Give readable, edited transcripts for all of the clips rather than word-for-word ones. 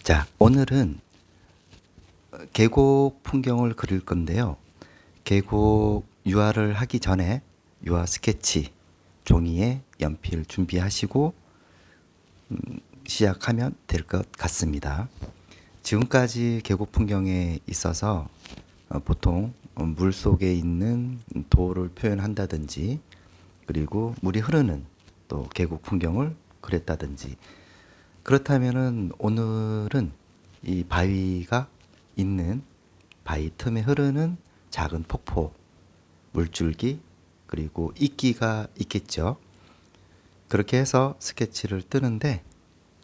자, 오늘은 계곡 풍경을 그릴 건데요. 계곡 유화를 하기 전에 유화 스케치 종이에 연필 준비하시고 시작하면 될 것 같습니다. 지금까지 계곡 풍경에 있어서 보통 물 속에 있는 도를 표현한다든지, 그리고 물이 흐르는 또 계곡 풍경을 그렸다든지, 그렇다면은 오늘은 이 바위가 있는, 바위 틈에 흐르는 작은 폭포, 물줄기, 그리고 이끼가 있겠죠. 그렇게 해서 스케치를 뜨는데,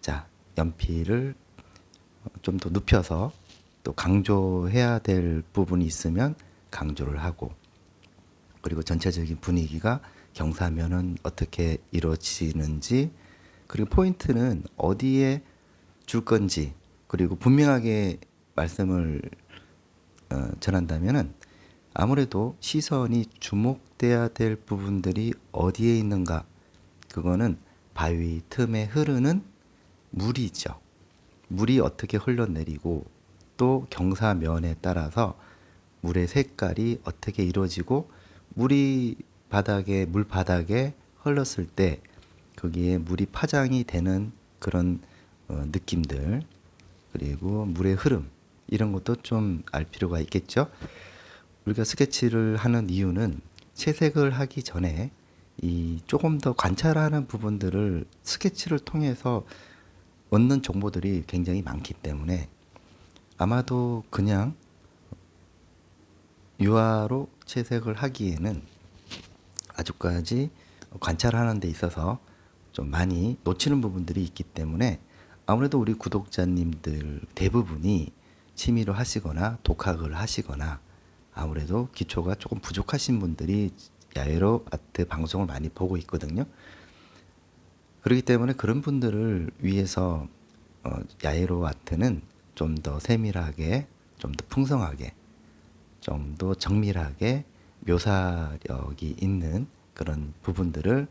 자, 연필을 좀 더 눕혀서 또 강조해야 될 부분이 있으면 강조를 하고, 그리고 전체적인 분위기가 경사면은 어떻게 이루어지는지, 그리고 포인트는 어디에 줄 건지, 그리고 분명하게 말씀을 전한다면은 아무래도 시선이 주목돼야 될 부분들이 어디에 있는가, 그거는 바위 틈에 흐르는 물이죠. 물이 어떻게 흘러내리고 또 경사면에 따라서 물의 색깔이 어떻게 이루어지고, 물이 물 바닥에 흘렀을 때 거기에 물이 파장이 되는 그런 느낌들, 그리고 물의 흐름, 이런 것도 좀 알 필요가 있겠죠. 우리가 스케치를 하는 이유는 채색을 하기 전에 이 조금 더 관찰하는 부분들을 스케치를 통해서 얻는 정보들이 굉장히 많기 때문에, 아마도 그냥 유화로 채색을 하기에는 아직까지 관찰하는 데 있어서 좀 많이 놓치는 부분들이 있기 때문에, 아무래도 우리 구독자님들 대부분이 취미로 하시거나 독학을 하시거나 아무래도 기초가 조금 부족하신 분들이 야외로 아트 방송을 많이 보고 있거든요. 그렇기 때문에 그런 분들을 위해서 야외로 아트는 좀 더 세밀하게, 좀 더 풍성하게, 좀 더 정밀하게 묘사력이 있는 그런 부분들을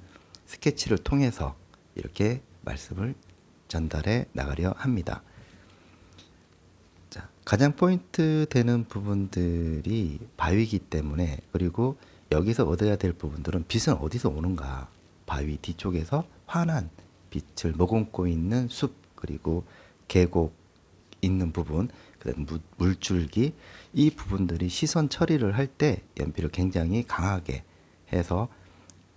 스케치를 통해서 이렇게 말씀을 전달해 나가려 합니다. 자, 가장 포인트 되는 부분들이 바위이기 때문에, 그리고 여기서 얻어야 될 부분들은 빛은 어디서 오는가, 바위 뒤쪽에서 환한 빛을 머금고 있는 숲, 그리고 계곡 있는 부분, 그다음 물줄기, 이 부분들이 시선 처리를 할 때 연필을 굉장히 강하게 해서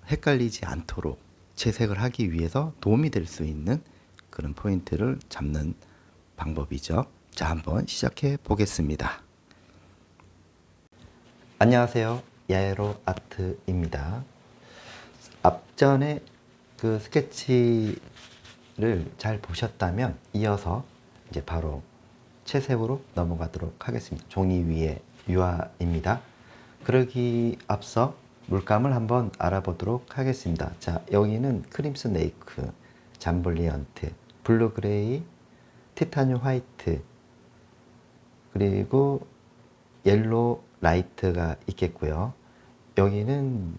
헷갈리지 않도록 채색을 하기 위해서 도움이 될 수 있는 그런 포인트를 잡는 방법이죠. 자, 한번 시작해 보겠습니다. 안녕하세요. 야에로 아트입니다. 앞전에 그 스케치를 잘 보셨다면 이어서 이제 바로 채색으로 넘어가도록 하겠습니다. 종이 위에 유화입니다. 그러기 앞서 물감을 한번 알아보도록 하겠습니다. 자, 여기는 크림 스네이크, 잠블리언트, 블루 그레이, 티타늄 화이트, 그리고 옐로 라이트가 있겠고요. 여기는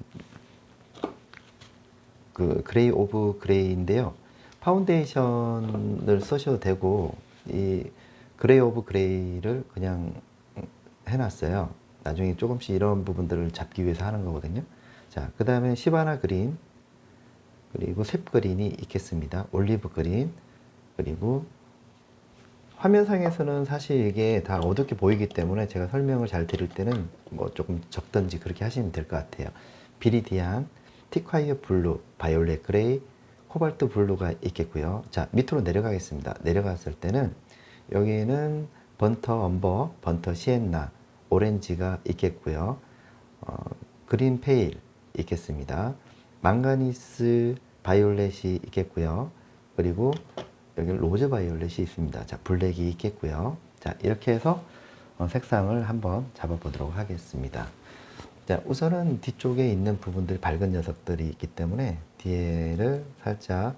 그 그레이 오브 그레이인데요. 파운데이션을 쓰셔도 되고, 이 그레이 오브 그레이를 그냥 해놨어요. 나중에 조금씩 이런 부분들을 잡기 위해서 하는 거거든요. 자, 그 다음에 시바나 그린, 그리고 쇳 그린이 있겠습니다. 올리브 그린, 그리고 화면상에서는 사실 이게 다 어둡게 보이기 때문에 제가 설명을 잘 드릴 때는 뭐 조금 적든지 그렇게 하시면 될 것 같아요. 비리디안, 티콰이어 블루, 바이올렛 그레이, 코발트 블루가 있겠고요. 자, 밑으로 내려가겠습니다. 내려갔을 때는 여기는 번터 엄버, 번터 시엔나, 오렌지가 있겠고요. 그린 페일 있겠습니다. 망가니스 바이올렛이 있겠고요. 그리고 여기 로즈 바이올렛이 있습니다. 자, 블랙이 있겠고요. 자, 이렇게 해서 색상을 한번 잡아보도록 하겠습니다. 자, 우선은 뒤쪽에 있는 부분들, 밝은 녀석들이 있기 때문에 뒤에를 살짝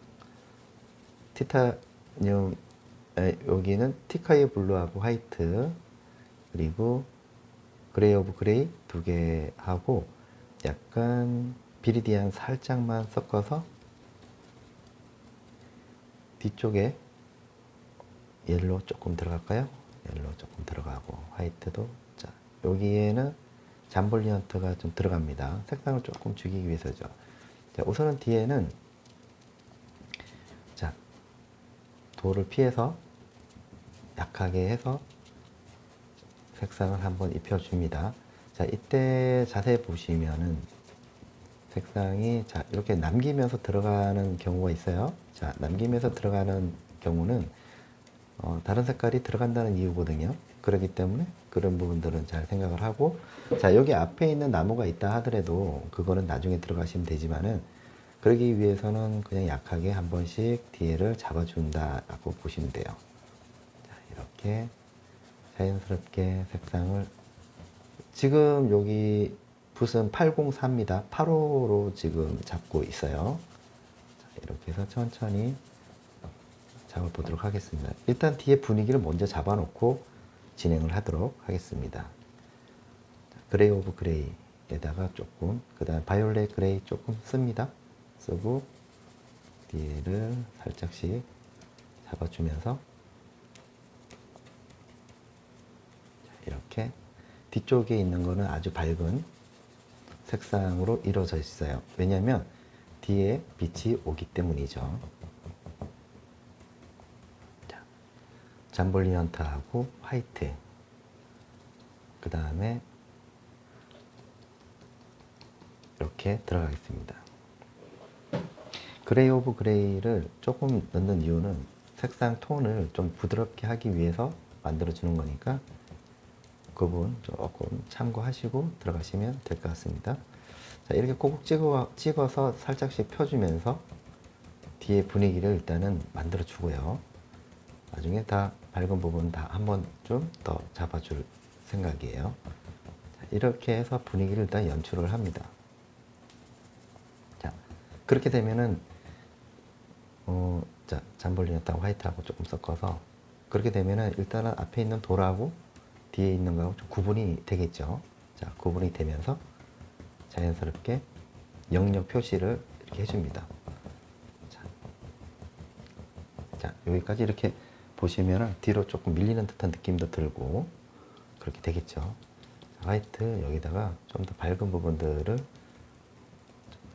티타늄, 여기는 티카이 블루하고 화이트, 그리고 그레이 오브 그레이 두 개 하고, 약간 비리디안 살짝만 섞어서 뒤쪽에 옐로우 조금 들어갈까요? 옐로우 조금 들어가고 화이트도 자 여기에는 잠볼리언트가 좀 들어갑니다. 색상을 조금 주기 위해서죠. 자, 우선은 뒤에는 자 도를 피해서 약하게 해서 색상을 한번 입혀줍니다. 자 이때 자세히 보시면은 색상이 자 이렇게 남기면서 들어가는 경우가 있어요. 자 남기면서 들어가는 경우는 다른 색깔이 들어간다는 이유거든요. 그렇기 때문에 그런 부분들은 잘 생각을 하고 자 여기 앞에 있는 나무가 있다 하더라도 그거는 나중에 들어가시면 되지만은 그러기 위해서는 그냥 약하게 한 번씩 뒤에를 잡아준다라고 보시면 돼요. 자 이렇게 자연스럽게 색상을 지금 여기 붓은 804입니다. 8호로 지금 잡고 있어요. 자, 이렇게 해서 천천히 잡아보도록 하겠습니다. 일단 뒤에 분위기를 먼저 잡아놓고 진행을 하도록 하겠습니다. 그레이 오브 그레이에다가 조금, 그 다음 바이올렛 그레이 조금 씁니다. 쓰고 뒤에를 살짝씩 잡아주면서 이렇게 뒤쪽에 있는 거는 아주 밝은 색상으로 이루어져 있어요. 왜냐하면 뒤에 빛이 오기 때문이죠. 자, 잠볼리언트하고 화이트 그 다음에 이렇게 들어가겠습니다. 그레이 오브 그레이를 조금 넣는 이유는 색상 톤을 좀 부드럽게 하기 위해서 만들어 주는 거니까 그 부분 조금 참고하시고 들어가시면 될 것 같습니다. 자, 이렇게 꼭 찍어서 살짝씩 펴주면서 뒤에 분위기를 일단은 만들어 주고요. 나중에 다 밝은 부분 다 한 번 좀 더 잡아줄 생각이에요. 자, 이렇게 해서 분위기를 일단 연출을 합니다. 자, 그렇게 되면은 자, 잠볼리언트하고 화이트하고 조금 섞어서 그렇게 되면은 일단은 앞에 있는 돌하고 뒤에 있는 거하고 좀 구분이 되겠죠. 자, 구분이 되면서 자연스럽게 영역 표시를 이렇게 해줍니다. 자, 여기까지 이렇게 보시면 뒤로 조금 밀리는 듯한 느낌도 들고 그렇게 되겠죠. 자, 화이트 여기다가 좀 더 밝은 부분들을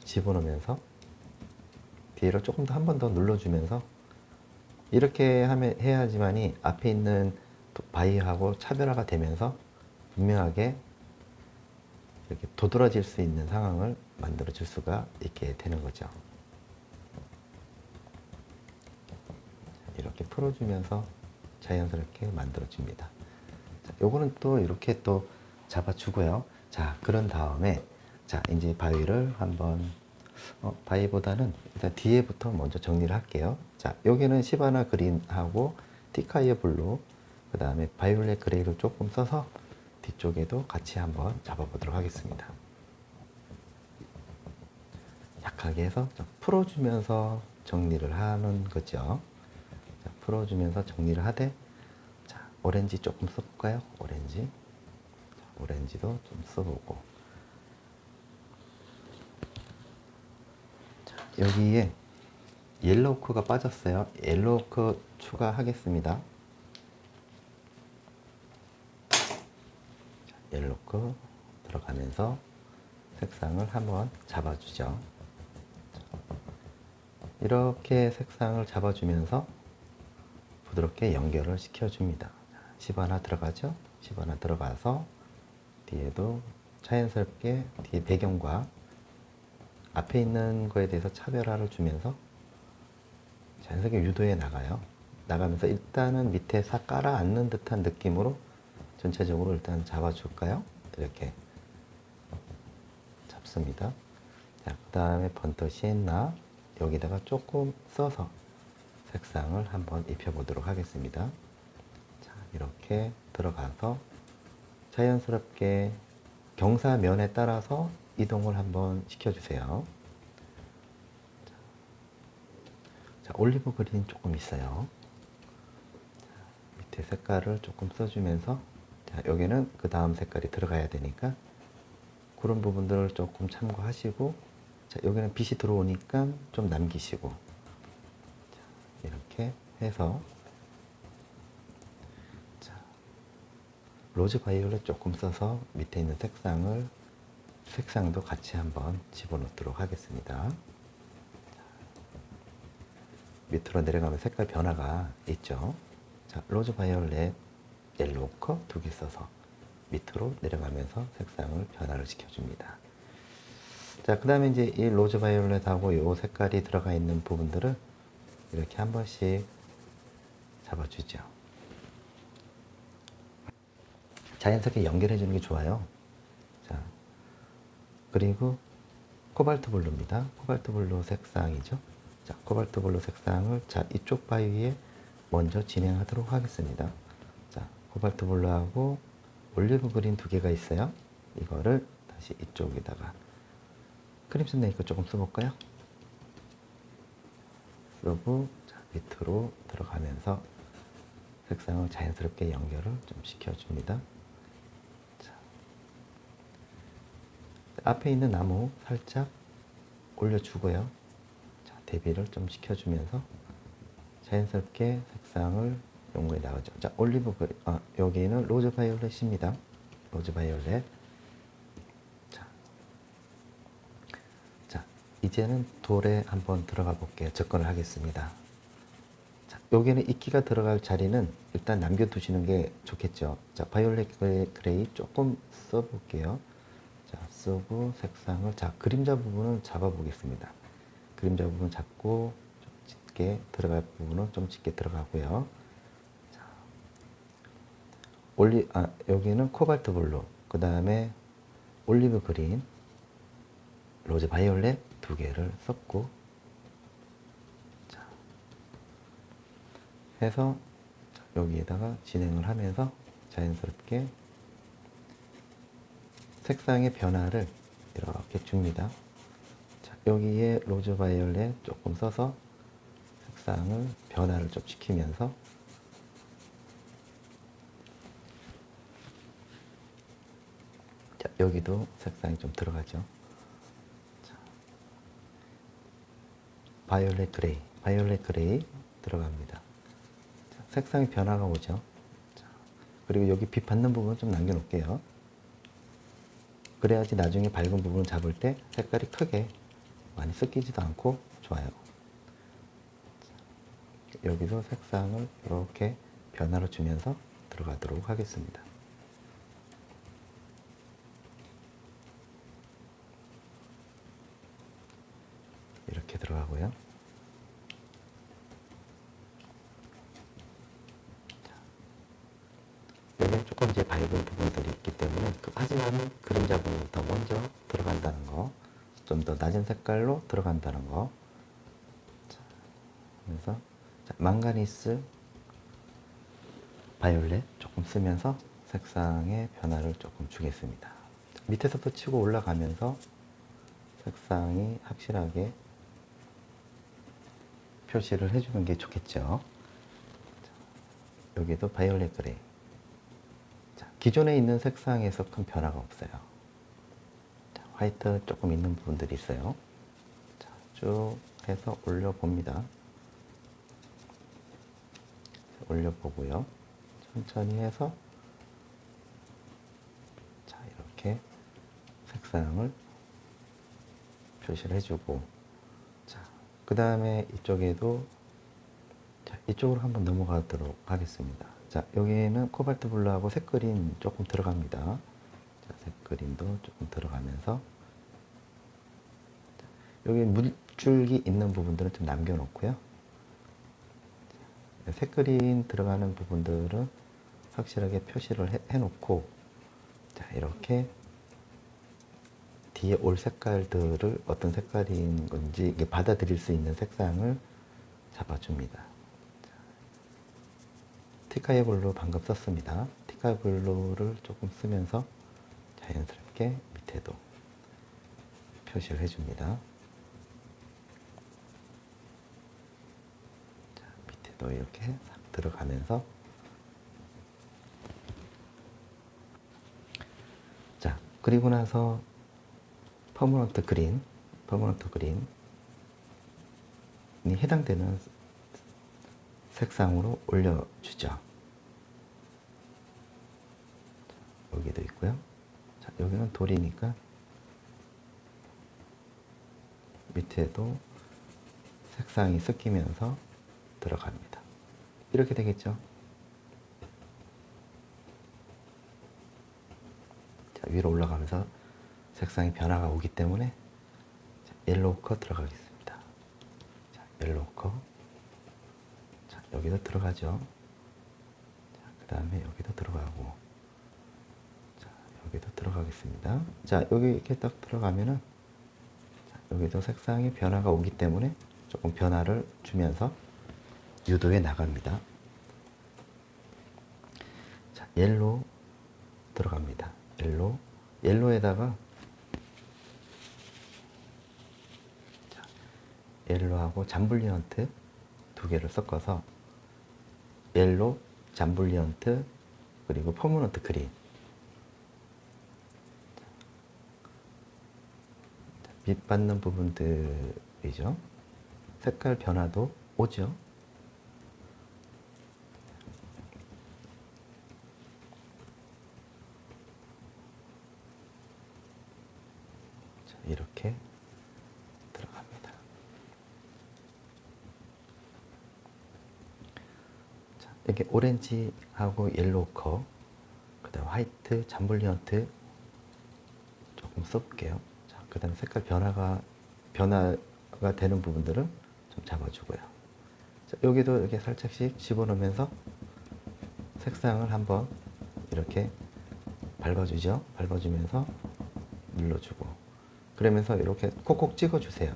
집어넣으면서 뒤로 조금 더 한 번 더 눌러주면서 이렇게 하면 해야지만이 앞에 있는 바위하고 차별화가 되면서 분명하게 이렇게 도드라질 수 있는 상황을 만들어 줄 수가 있게 되는 거죠. 이렇게 풀어주면서 자연스럽게 만들어 줍니다. 요거는 또 이렇게 또 잡아주고요. 자, 그런 다음에 자, 이제 바위를 한번 바위보다는 일단 뒤에부터 먼저 정리를 할게요. 자, 여기는 시바나 그린하고 티카이어 블루, 그 다음에 바이올렛 그레이를 조금 써서 뒤쪽에도 같이 한번 잡아보도록 하겠습니다. 약하게 해서 좀 풀어주면서 정리를 하는 거죠. 자, 풀어주면서 정리를 하되, 자, 오렌지 조금 써볼까요? 오렌지. 자, 오렌지도 좀 써보고. 자, 여기에 옐로우크가 빠졌어요. 옐로우크 추가하겠습니다. 옐로우크 들어가면서 색상을 한번 잡아주죠. 이렇게 색상을 잡아주면서 부드럽게 연결을 시켜줍니다. 십 하나 들어가죠? 십 하나 들어가서 뒤에도 자연스럽게 뒤에 배경과 앞에 있는 거에 대해서 차별화를 주면서 자연스럽게 유도해 나가요. 나가면서 일단은 밑에 싹 깔아앉는 듯한 느낌으로 전체적으로 일단 잡아줄까요? 이렇게 잡습니다. 자, 그 다음에 번터 시엔나 여기다가 조금 써서 색상을 한번 입혀보도록 하겠습니다. 자, 이렇게 들어가서 자연스럽게 경사면에 따라서 이동을 한번 시켜주세요. 자, 올리브 그린 조금 있어요. 자, 밑에 색깔을 조금 써주면서 자, 여기는 그 다음 색깔이 들어가야 되니까 그런 부분들을 조금 참고하시고 자, 여기는 빛이 들어오니까 좀 남기시고 자, 이렇게 해서 로즈 바이올렛 조금 써서 밑에 있는 색상도 같이 한번 집어넣도록 하겠습니다. 밑으로 내려가면 색깔 변화가 있죠. 자, 로즈 바이올렛 옐로우 오커 2개 써서 밑으로 내려가면서 색상을 변화를 시켜줍니다. 자, 그 다음에 이제 이 로즈 바이올렛하고 이 색깔이 들어가 있는 부분들을 이렇게 한 번씩 잡아주죠. 자연스럽게 연결해 주는 게 좋아요. 자, 그리고 코발트 블루입니다. 코발트 블루 색상이죠. 자, 코발트 블루 색상을 이쪽 바위 위에 먼저 진행하도록 하겠습니다. 자, 코발트 블루하고 올리브 그린 2개가 있어요. 이거를 다시 이쪽에다가 크림슨 네이커 조금 써볼까요? 쓰고 자, 밑으로 들어가면서 색상을 자연스럽게 연결을 좀 시켜줍니다. 자, 앞에 있는 나무 살짝 올려주고요. 자, 대비를 좀 시켜주면서 자연스럽게 색상을 연구해 나가죠. 자, 여기는 로즈 바이올렛입니다. 로즈 바이올렛. 자, 이제는 돌에 한번 들어가 볼게요. 접근을 하겠습니다. 자, 여기는 이끼가 들어갈 자리는 일단 남겨두시는 게 좋겠죠. 자, 바이올렛 그레이 조금 써볼게요. 자, 쓰고 색상을, 자, 그림자 부분은 잡아보겠습니다. 그림자 부분 잡고 좀 짙게 들어갈 부분은 좀 짙게 들어가고요. 자, 여기는 코발트 블루, 그 다음에 올리브 그린, 로즈 바이올렛 2개를 썼고, 자, 해서 여기에다가 진행을 하면서 자연스럽게 색상의 변화를 이렇게 줍니다. 자, 여기에 로즈 바이올렛 조금 써서 색상을 변화를 좀 시키면서 자, 여기도 색상이 좀 들어가죠. 자, 바이올렛 그레이 들어갑니다. 자, 색상의 변화가 오죠. 자, 그리고 여기 빛 받는 부분 좀 남겨놓을게요. 그래야지 나중에 밝은 부분을 잡을 때 색깔이 크게 많이 섞이지도 않고 좋아요. 여기서 색상을 이렇게 변화를 주면서 들어가도록 하겠습니다. 이렇게 들어가고요. 여기 조금 이제 밝은 부분들이 있기 때문에 하지만 그림자 부분부터 먼저 들어간다는 거, 좀 더 낮은 색깔로 들어간다는 거. 자, 그래서 자, 망가니스 바이올렛 조금 쓰면서 색상의 변화를 조금 주겠습니다. 자, 밑에서부터 치고 올라가면서 색상이 확실하게 표시를 해주는 게 좋겠죠. 자, 여기도 바이올렛 그레이. 자, 기존에 있는 색상에서 큰 변화가 없어요. 자, 화이트 조금 있는 부분들이 있어요. 자, 쭉 해서 올려봅니다. 올려보고요. 천천히 해서 자, 이렇게 색상을 표시를 해주고, 자, 그 다음에 이쪽에도 자, 이쪽으로 한번 넘어가도록 하겠습니다. 자, 여기에는 코발트 블루하고 색그린 조금 들어갑니다. 자, 색그린도 조금 들어가면서 자, 여기 물줄기 있는 부분들은 좀 남겨놓고요. 자, 색그린 들어가는 부분들은 확실하게 표시를 해놓고 자, 이렇게 뒤에 올 색깔들을 어떤 색깔인 건지 받아들일 수 있는 색상을 잡아줍니다. 티카이 블루 방금 썼습니다. 티카이 블루를 조금 쓰면서 자연스럽게 밑에도 표시를 해줍니다. 자, 밑에도 이렇게 싹 들어가면서 자, 그리고 나서 퍼머넌트 그린이 해당되는 색상으로 올려주죠. 여기도 있고요. 자, 여기는 돌이니까 밑에도 색상이 섞이면서 들어갑니다. 이렇게 되겠죠. 자, 위로 올라가면서 색상이 변화가 오기 때문에 옐로우 컷 들어가겠습니다. 자, 옐로우 컷. 자, 여기도 들어가죠. 그 다음에 여기도 들어가고, 자, 여기도 들어가겠습니다. 자, 여기 이렇게 딱 들어가면은, 자, 여기도 색상이 변화가 오기 때문에 조금 변화를 주면서 유도해 나갑니다. 자, 옐로우 들어갑니다. 옐로우. 옐로우에다가, 자, 옐로우하고 잠블리언트 두 개를 섞어서 옐로우, 잠블리언트, 그리고 퍼머넌트 그린. 빛 받는 부분들이죠. 색깔 변화도 오죠. 자, 이렇게 들어갑니다. 자, 이렇게 오렌지하고 옐로우 컬, 그 다음 화이트, 잠블리언트 조금 써볼게요. 자, 그 다음 색깔 변화가 되는 부분들은 좀 잡아주고요. 자, 여기도 이렇게 살짝씩 집어넣으면서 색상을 한번 이렇게 밟아주죠. 밟아주면서 눌러주고, 그러면서 이렇게 콕콕 찍어주세요.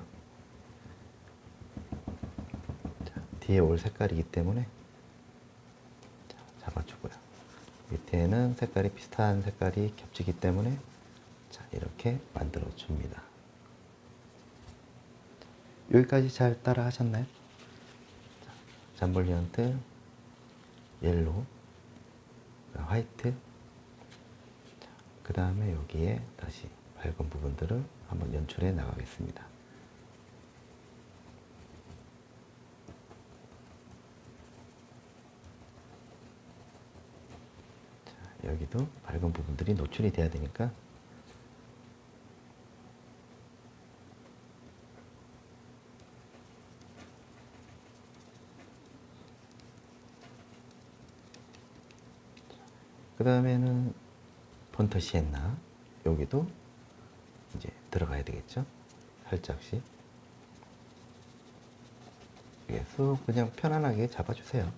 자, 뒤에 올 색깔이기 때문에 자, 잡아주고요. 밑에는 색깔이 비슷한 색깔이 겹치기 때문에 자, 이렇게 만들어 줍니다. 여기까지 잘 따라 하셨나요? 잠블리언트, 옐로우, 화이트, 그 다음에 여기에 다시 밝은 부분들을 한번 연출해 나가겠습니다. 자, 여기도 밝은 부분들이 노출이 돼야 되니까 그 다음에는 폰트 시엔나, 여기도 이제 들어가야 되겠죠. 살짝씩 이게 쑥 그냥 편안하게 잡아주세요.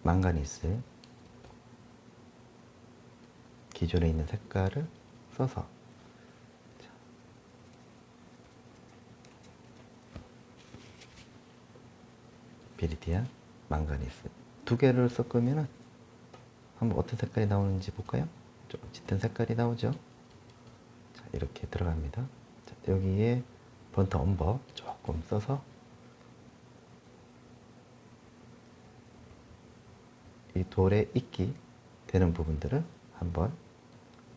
망가니스 기존에 있는 색깔을 써서, 비리디안, 망가니스 두 개를 섞으면 한번 어떤 색깔이 나오는지 볼까요? 좀 짙은 색깔이 나오죠. 자, 이렇게 들어갑니다. 자, 여기에 번트 엄버 조금 써서 이 돌에 있기 되는 부분들을 한번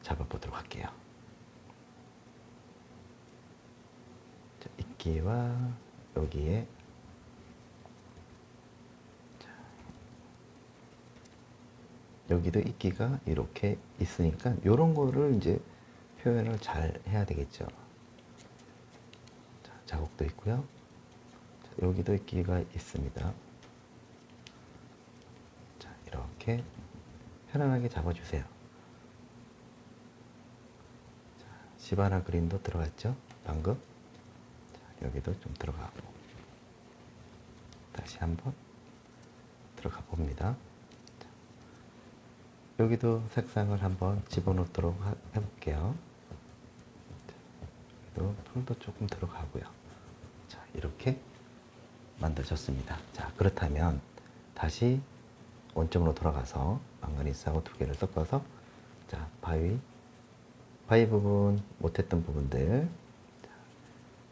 잡아보도록 할게요. 자, 있기와 여기에 여기도 있기가 이렇게 있으니까 이런 거를 이제 표현을 잘 해야 되겠죠. 자, 자국도 있고요. 자, 여기도 있기가 있습니다. 자, 이렇게 편안하게 잡아주세요. 자, 시바나 그린도 들어갔죠? 방금. 자, 여기도 좀 들어가고 다시 한번 들어가 봅니다. 여기도 색상을 한번 집어넣도록 해볼게요. 여기도 톤도 조금 들어가고요. 자, 이렇게 만들어졌습니다. 자, 그렇다면 다시 원점으로 돌아가서 망가니스하고 두 개를 섞어서, 자, 바위 부분, 못했던 부분들,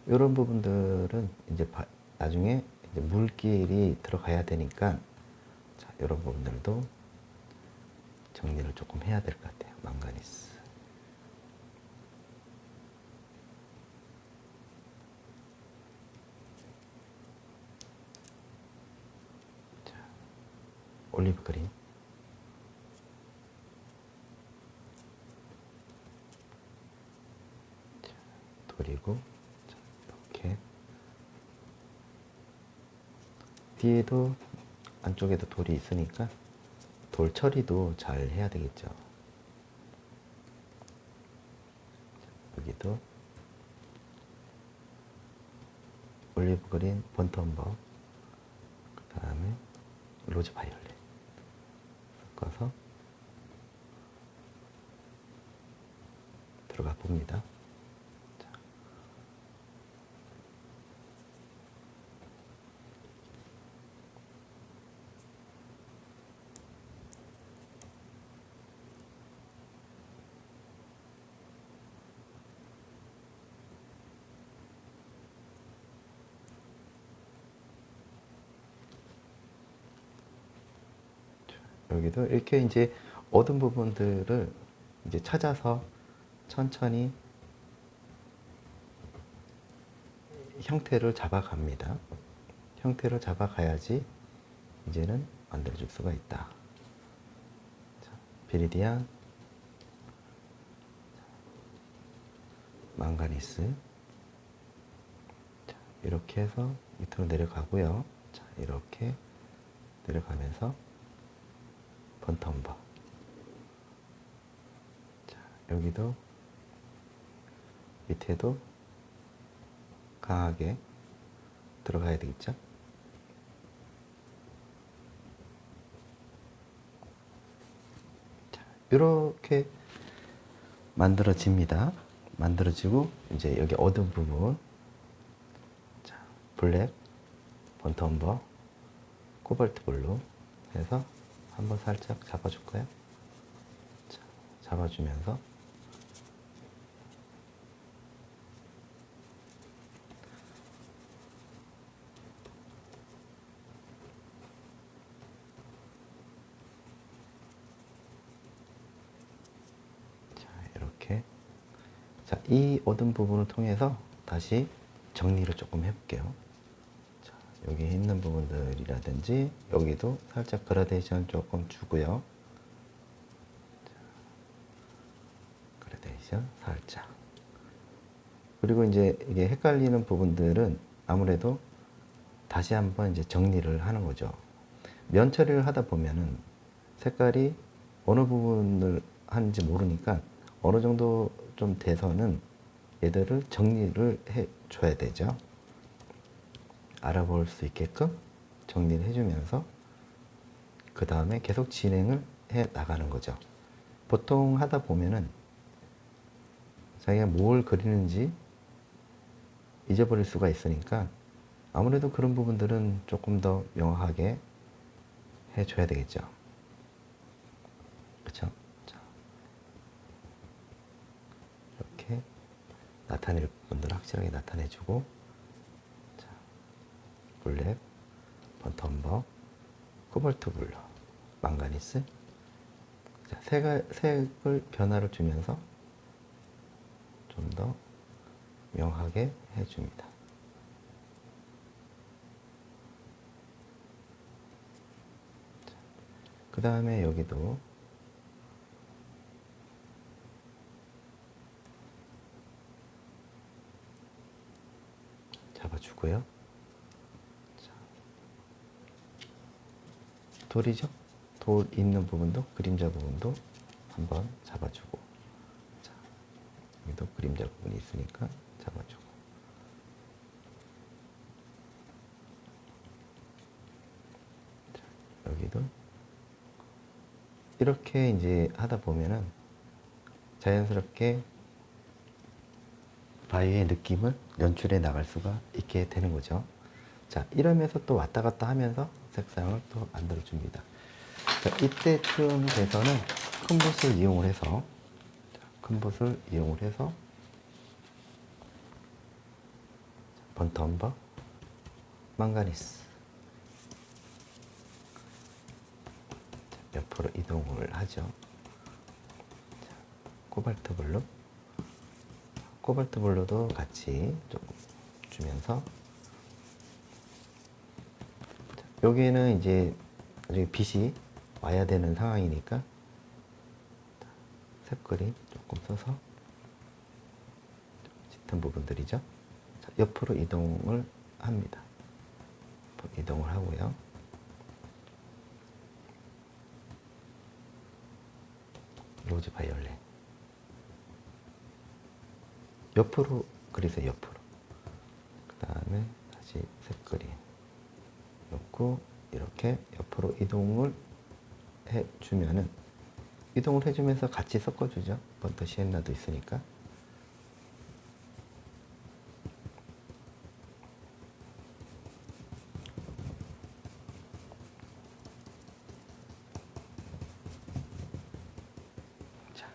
이런 부분들은 이제 나중에 이제 물길이 들어가야 되니까, 자, 이런 부분들도 정리를 조금 해야 될 것 같아요. 망가니스. 자, 올리브 그린. 그리고 이렇게 뒤에도 안쪽에도 돌이 있으니까 돌 처리도 잘 해야 되겠죠. 여기도 올리브 그린, 번트엄버, 그 다음에 로즈 바이올렛 섞어서 들어가 봅니다. 자. 여기도 이렇게 이제 어두운 부분들을 이제 찾아서 천천히 형태를 잡아갑니다. 형태를 잡아가야지 이제는 만들어줄 수가 있다. 자, 비리디안, 망가니스. 자, 이렇게 해서 밑으로 내려가고요. 자, 이렇게 내려가면서 번트엄버. 자, 여기도 밑에도 강하게 들어가야 되겠죠. 자, 이렇게 만들어집니다. 만들어지고 이제 여기 어두운 부분, 자, 블랙, 번트엄버, 코발트 블루 해서 한번 살짝 잡아줄까요? 자, 잡아주면서 자, 이렇게 자, 이 어두운 부분을 통해서 다시 정리를 조금 해볼게요. 자, 여기 있는 부분들이라든지 여기도 살짝 그라데이션 조금 주고요. 자, 그라데이션 살짝. 그리고 이제 이게 헷갈리는 부분들은 아무래도 다시 한번 이제 정리를 하는 거죠. 면 처리를 하다 보면은 색깔이 어느 부분을 하는지 모르니까 어느 정도 좀 돼서는 얘들을 정리를 해 줘야 되죠. 알아볼 수 있게끔 정리를 해주면서 그 다음에 계속 진행을 해 나가는 거죠. 보통 하다 보면은 자기가 뭘 그리는지 잊어버릴 수가 있으니까 아무래도 그런 부분들은 조금 더 명확하게 해줘야 되겠죠. 그렇죠? 자, 이렇게 나타낼 부분들 확실하게 나타내주고, 자, 블랙, 번트엄버, 코발트 블루, 망가니스. 자, 색을 변화를 주면서 좀 더 명확하게 해줍니다. 그 다음에 여기도 잡아주고요. 자, 돌이죠? 돌 있는 부분도, 그림자 부분도 한번 잡아주고, 자, 여기도 그림자 부분이 있으니까 잡아주고, 자, 여기도 이렇게 이제 하다 보면은 자연스럽게 바위의 느낌을 연출해 나갈 수가 있게 되는 거죠. 자, 이러면서 또 왔다 갔다 하면서 색상을 또 만들어 줍니다. 자, 이때쯤 돼서는 큰 붓을 이용을 해서, 큰 붓을 이용을 해서 번트엄버, 망가니스 옆으로 이동을 하죠. 자, 코발트 블루, 코발트 블루도 같이 좀 주면서, 자, 여기에는 이제 빛이 와야 되는 상황이니까 색그림 조금 써서 같은 부분들이죠. 자, 옆으로 이동을 합니다. 이동을 하고요. 로즈 바이올렛. 옆으로 그리세요. 옆으로. 그 다음에 다시 색그린 놓고 이렇게 옆으로 이동을 해주면은, 이동을 해주면서 같이 섞어주죠. 번터 시엔나도 있으니까. 자,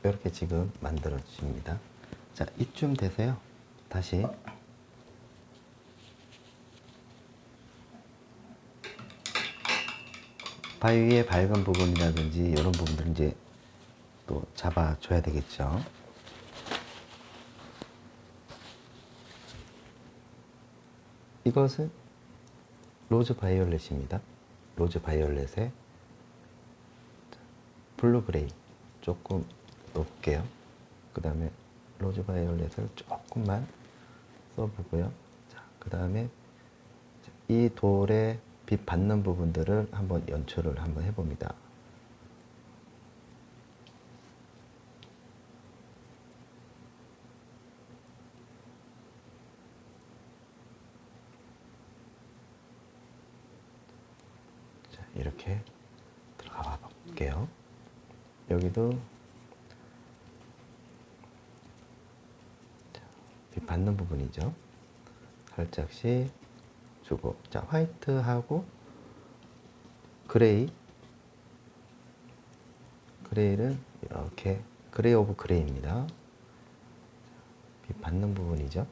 이렇게 지금 만들어 주십니다. 자, 이쯤 돼서요. 다시 바위의 밝은 부분이라든지 이런 부분들은 이제 또 잡아줘야 되겠죠. 이것은 로즈 바이올렛입니다. 로즈 바이올렛에 블루 그레이 조금 넣을게요. 그 다음에 로즈 바이올렛을 조금만 써보고요. 자, 그 다음에 이 돌에 빛 받는 부분들을 한번 연출을 한번 해봅니다. 자, 이렇게 들어가 볼게요. 여기도 빛 받는 부분이죠. 살짝씩 주고, 자, 화이트하고 그레이를 이렇게, 그레이 오브 그레이입니다. 빛 받는 부분이죠.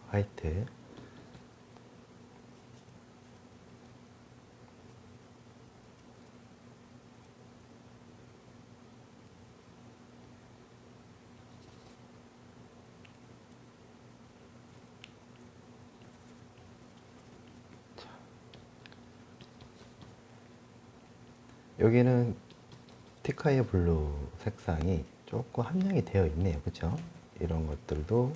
화이트. 여기는 티카이어 블루 색상이 조금 함량이 되어 있네요. 그렇죠? 이런 것들도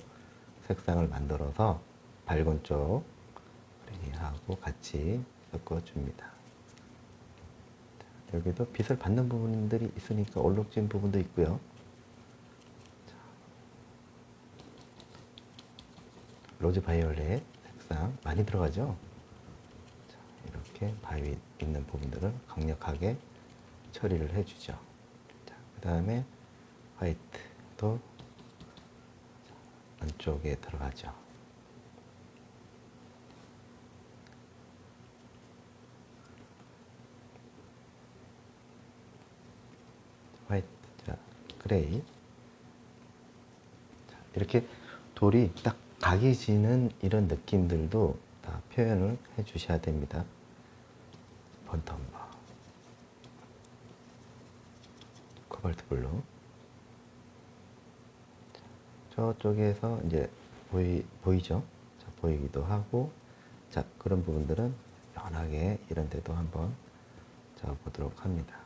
색상을 만들어서 밝은 쪽 하고 같이 섞어줍니다. 여기도 빛을 받는 부분들이 있으니까 얼룩진 부분도 있고요. 로즈 바이올렛 색상 많이 들어가죠? 자, 이렇게 바위 있는 부분들을 강력하게 처리를 해주죠. 그 다음에 화이트도 안쪽에 들어가죠. 화이트, 자, 그레이. 자, 이렇게 돌이 딱 각이 지는 이런 느낌들도 다 표현을 해 주셔야 됩니다. 번텀버, 코발트 블루. 저쪽에서 이제 보이죠? 자, 보이기도 하고, 자, 그런 부분들은 연하게 이런 데도 한번 잡아보도록 합니다.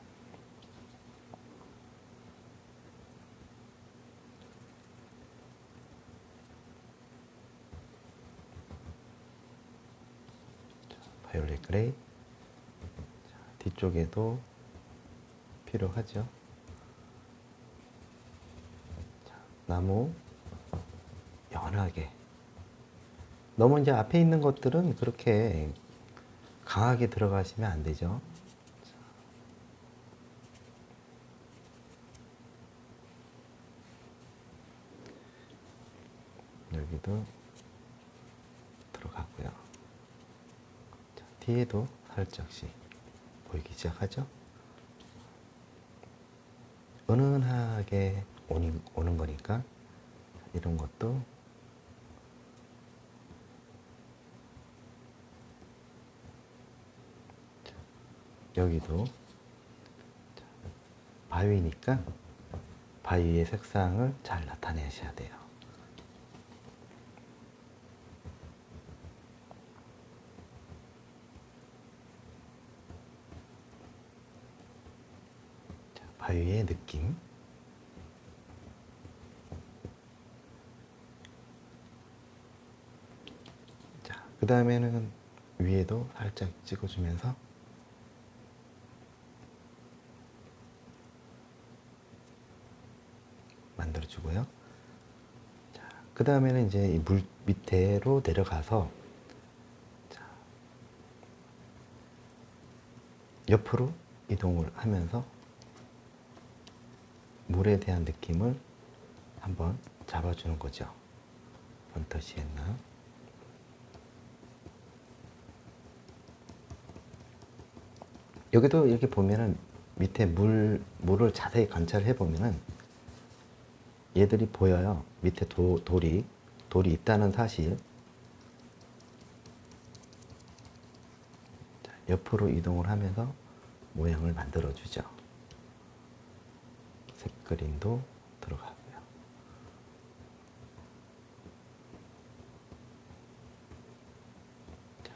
자, 바이올렛 그레이. 자, 뒤쪽에도 필요하죠. 자, 나무 연하게. 너무 이제 앞에 있는 것들은 그렇게 강하게 들어가시면 안 되죠. 여기도 들어가고요. 자, 뒤에도 살짝씩 보이기 시작하죠. 은은하게 오는 거니까 이런 것도 여기도 바위니까 바위의 색상을 잘 나타내셔야 돼요. 바위의 느낌. 자, 그 다음에는 위에도 살짝 찍어주면서 만들어주고요. 자, 그 다음에는 이제 이 물 밑으로 내려가서 자, 옆으로 이동을 하면서 물에 대한 느낌을 한번 잡아주는 거죠. 번터시했나? 여기도 이렇게 보면은 밑에 물을 자세히 관찰해 보면은 얘들이 보여요. 밑에 돌이 있다는 사실. 자, 옆으로 이동을 하면서 모양을 만들어 주죠. 색그림도 들어가고요. 자,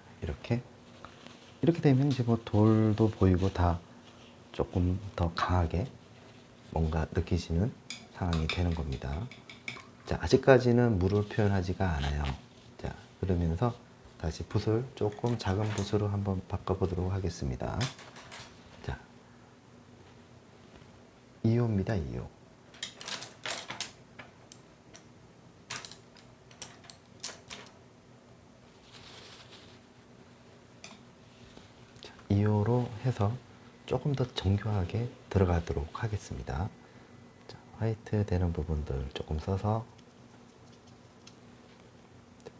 이렇게 되면 이제 뭐 돌도 보이고 다 조금 더 강하게 뭔가 느끼시는 상황이 되는 겁니다. 자, 아직까지는 물을 표현하지가 않아요. 자, 그러면서 다시 붓을 조금 작은 붓으로 한번 바꿔보도록 하겠습니다. 자, 2호입니다, 2호. 2호로 해서 조금 더 정교하게 들어가도록 하겠습니다. 자, 화이트 되는 부분들 조금 써서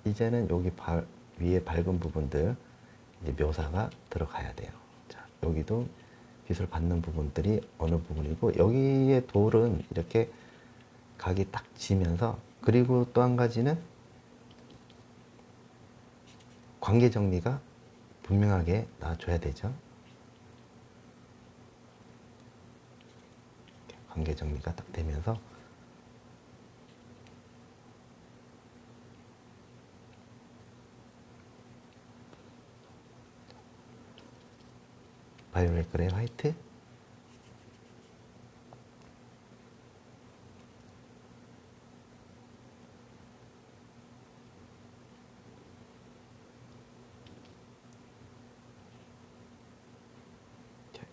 이제는 여기 위에 밝은 부분들 이제 묘사가 들어가야 돼요. 자, 여기도 빛을 받는 부분들이 어느 부분이고 여기에 돌은 이렇게 각이 딱 지면서 그리고 또 한 가지는 관계 정리가 분명하게 나와줘야 되죠. 관계 정리가 딱 되면서 바이올렛 그레이 화이트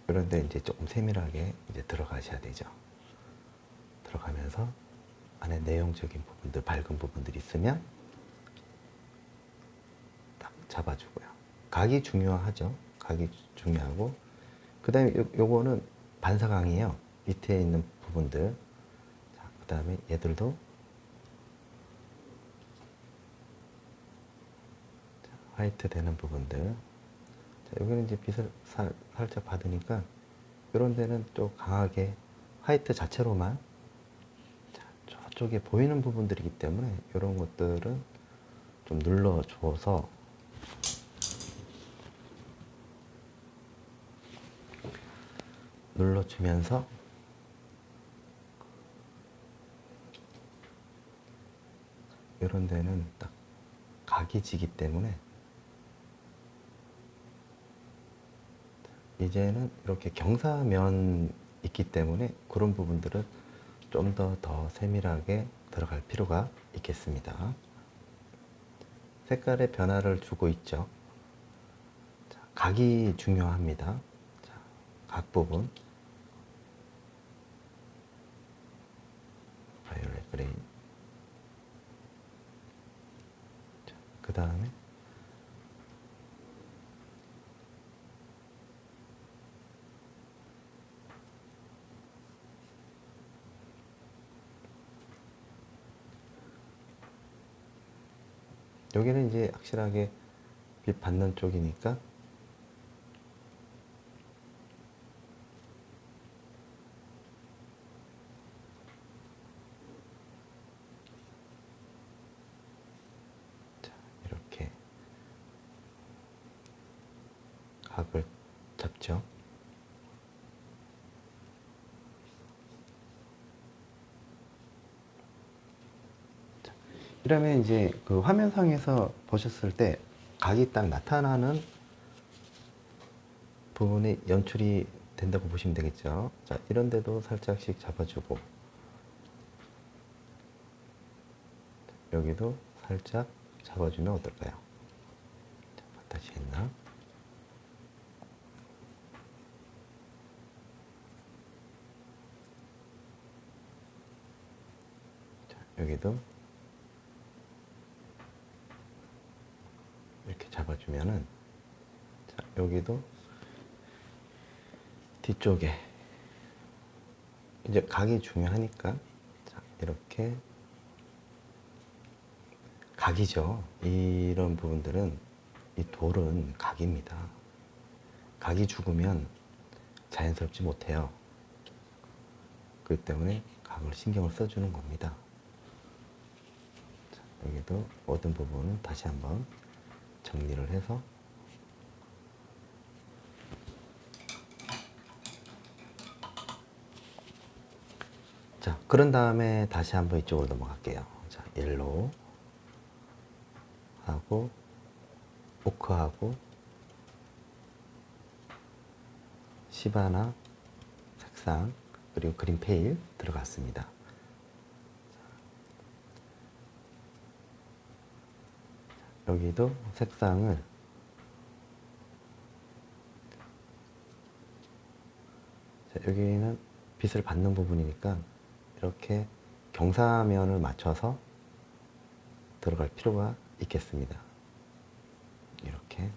그런데 이제 조금 세밀하게 이제 들어가셔야 되죠. 들어가면서 안에 내용적인 부분들, 밝은 부분들이 있으면 딱 잡아주고요. 각이 중요하죠. 각이 중요하고 그 다음에 요거는 반사광이에요. 밑에 있는 부분들. 그 다음에 얘들도 화이트 되는 부분들. 자, 여기는 이제 빛을 살짝 받으니까 이런 데는 또 강하게 화이트 자체로만 자, 저쪽에 보이는 부분들이기 때문에 이런 것들은 좀 눌러줘서 눌러주면서 이런 데는 딱 각이 지기 때문에 이제는 이렇게 경사면 있기 때문에 그런 부분들은 좀 더 세밀하게 들어갈 필요가 있겠습니다. 색깔의 변화를 주고 있죠. 자, 각이 중요합니다. 자, 각 부분 바이올렛 그레이. 그 다음에 여기는 이제 확실하게 빛 받는 쪽이니까 자, 이렇게 각을 잡죠. 이러면 이제 그 화면상에서 보셨을 때 각이 딱 나타나는 부분이 연출이 된다고 보시면 되겠죠. 자, 이런 데도 살짝씩 잡아주고, 여기도 살짝 잡아주면 어떨까요? 자, 다시 했나? 자, 여기도 이렇게 잡아주면은, 자, 여기도 뒤쪽에 이제 각이 중요하니까, 자, 이렇게 각이죠. 이런 부분들은, 이 돌은 각입니다. 각이 죽으면 자연스럽지 못해요. 그렇기 때문에 각을 신경을 써주는 겁니다. 자, 여기도 모든 부분은 다시 한번 정리를 해서, 자, 그런 다음에 다시 한번 이쪽으로 넘어갈게요. 자, 옐로우 하고 오크하고 시바나 색상 그리고 그린 페일 들어갔습니다. 여기도 색상을 자, 여기는 빛을 받는 부분이니까 이렇게 경사면을 맞춰서 들어갈 필요가 있겠습니다. 이렇게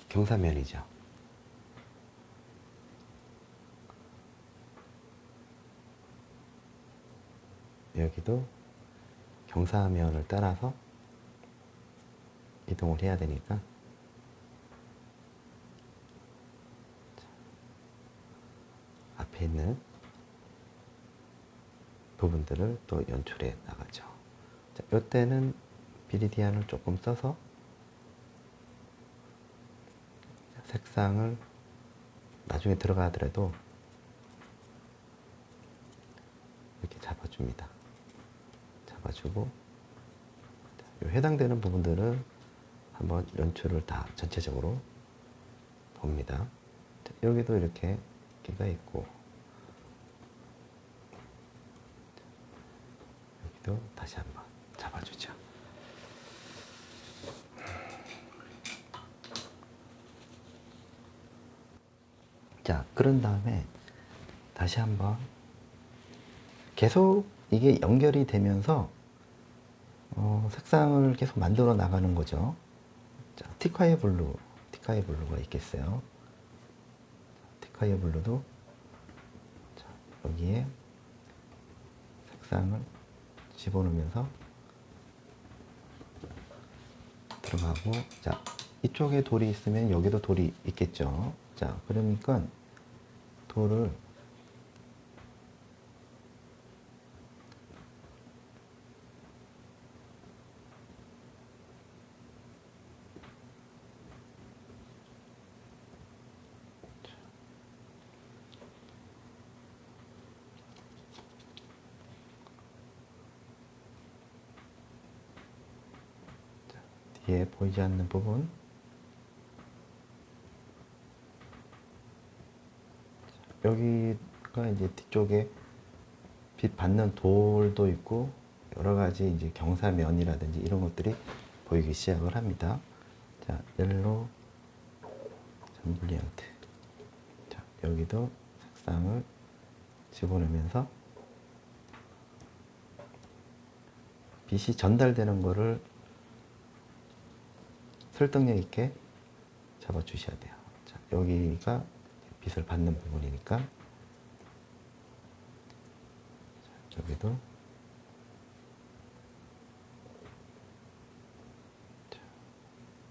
경사면이죠. 여기도 경사면을 따라서 이동을 해야 되니까 앞에 있는 부분들을 또 연출해 나가죠. 자, 이때는 비리디안을 조금 써서 색상을 나중에 들어가더라도 이렇게 잡아줍니다. 잡아주고 해당되는 부분들은 한번 연출을 다 전체적으로 봅니다. 자, 여기도 이렇게 끼가 있고 여기도 다시 한번 잡아주죠. 자, 그런 다음에 다시 한번 계속 이게 연결이 되면서 색상을 계속 만들어 나가는 거죠. 자, 티카이어 블루가 있겠어요. 티카이어 블루도 자, 여기에 색상을 집어넣으면서 들어가고, 자, 이쪽에 돌이 있으면 여기도 돌이 있겠죠. 자, 그러니까 돌을 뒤에 보이지 않는 부분, 여기가 이제 뒤쪽에 빛 받는 돌도 있고 여러 가지 이제 경사면이라든지 이런 것들이 보이기 시작을 합니다. 자, 옐로우 잠블리언트. 자, 여기도 색상을 집어넣으면서 빛이 전달되는 거를 설득력 있게 잡아 주셔야 돼요. 자, 여기가 빛을 받는 부분이니까 자, 여기도 자,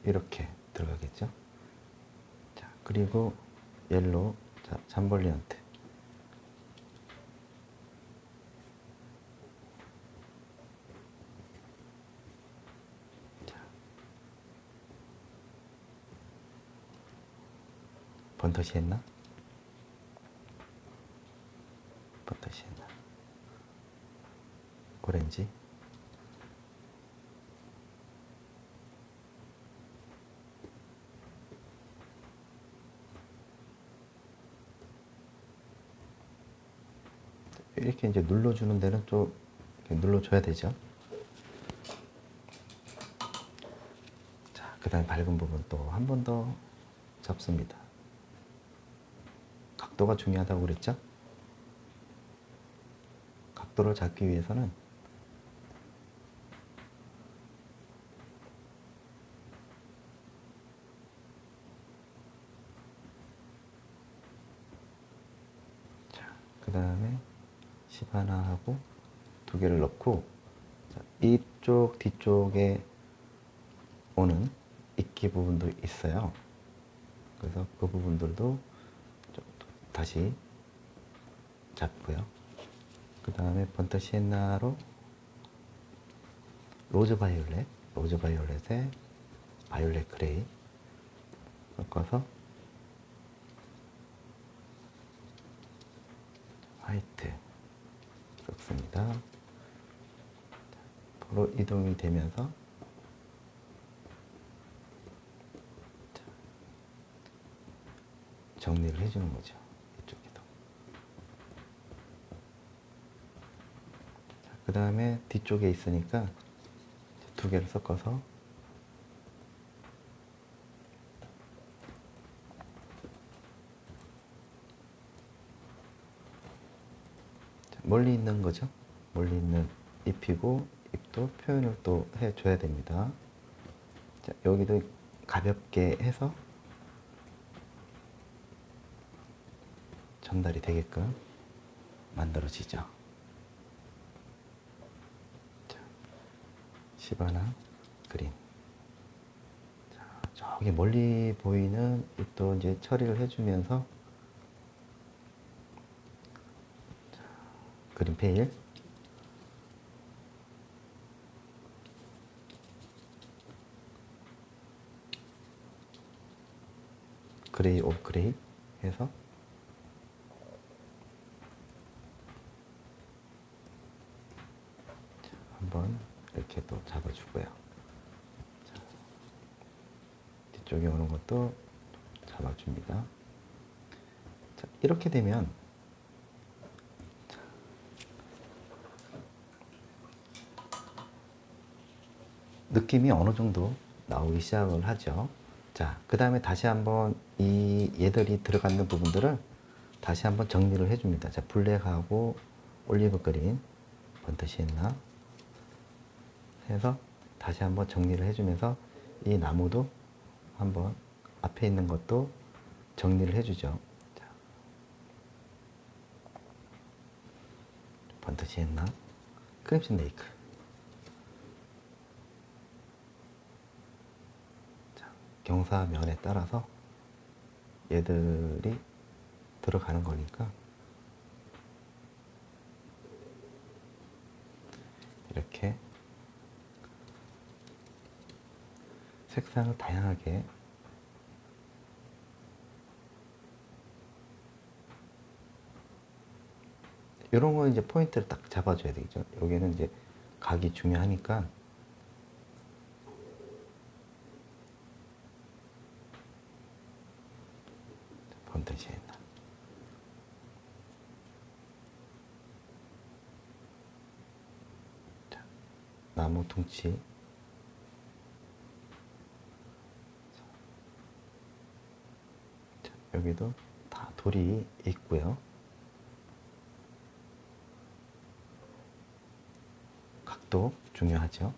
이렇게 들어가겠죠. 자, 그리고 옐로우 자, 잠벌리언트. 번터시 했나? 번터시 했나? 오렌지. 이렇게 이제 눌러주는 데는 좀 이렇게 눌러줘야 되죠. 자, 그 다음에 밝은 부분 또 한 번 더 잡습니다. 각도가 중요하다고 그랬죠? 각도를 잡기 위해서는 그 다음에 시바나하고 두 개를 넣고, 자, 이쪽 뒤쪽에 오는 이끼 부분도 있어요. 그래서 그 부분들도 좀 다시 잡고요. 그 다음에 번터 시엔나로 로즈 바이올렛에 바이올렛 그레이 섞어서 화이트 섞습니다. 도로 이동이 되면서 정리를 해주는 거죠. 이쪽에도. 그 다음에 뒤쪽에 있으니까 두 개를 섞어서 멀리 있는 거죠. 멀리 있는 잎이고 잎도 표현을 또 해줘야 됩니다. 자, 여기도 가볍게 해서 전달이 되게끔 만들어지죠. 자, 시바나 그린. 자, 저기 멀리 보이는 잎도 이제 처리를 해주면서 그린 페일. 그레이 오브 그레이 해서 한번 이렇게 또 잡아주고요. 자, 뒤쪽에 오는 것도 잡아줍니다. 자, 이렇게 되면 느낌이 어느 정도 나오기 시작을 하죠. 자, 그 다음에 다시 한번 이 얘들이 들어가는 부분들을 다시 한번 정리를 해줍니다. 자, 블랙하고 올리브 그린, 번트 시엔나 해서 다시 한번 정리를 해주면서 이 나무도 한번 앞에 있는 것도 정리를 해주죠. 자, 번트 시엔나, 크림슨 레이크. 경사면에 따라서 얘들이 들어가는 거니까 이렇게 색상을 다양하게 이런 거 이제 포인트를 딱 잡아줘야 되겠죠. 여기는 이제 각이 중요하니까 번트 시엔나. 자, 나무 둥치. 자, 여기도 다 돌이 있고요. 각도 중요하죠.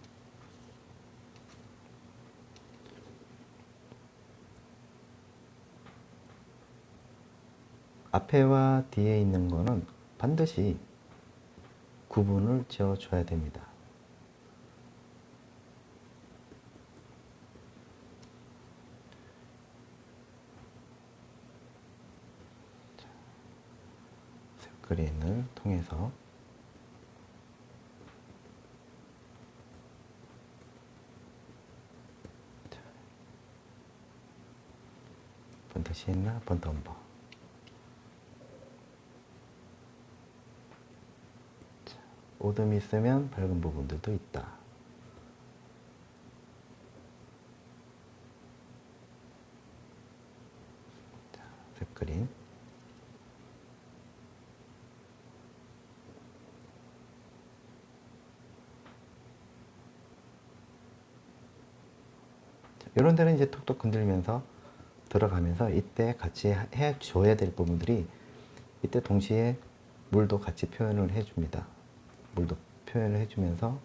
앞에와 뒤에 있는 거는 반드시 구분을 지어줘야 됩니다. 그린을 통해서 번트 시엔나, 번트 엄버. 어둠이 있으면 밝은 부분들도 있다. 자, 색 그린. 이런 데는 이제 톡톡 건들면서 들어가면서 이때 같이 해줘야 될 부분들이 이때 동시에 물도 같이 표현을 해줍니다. 물도 표현을 해주면서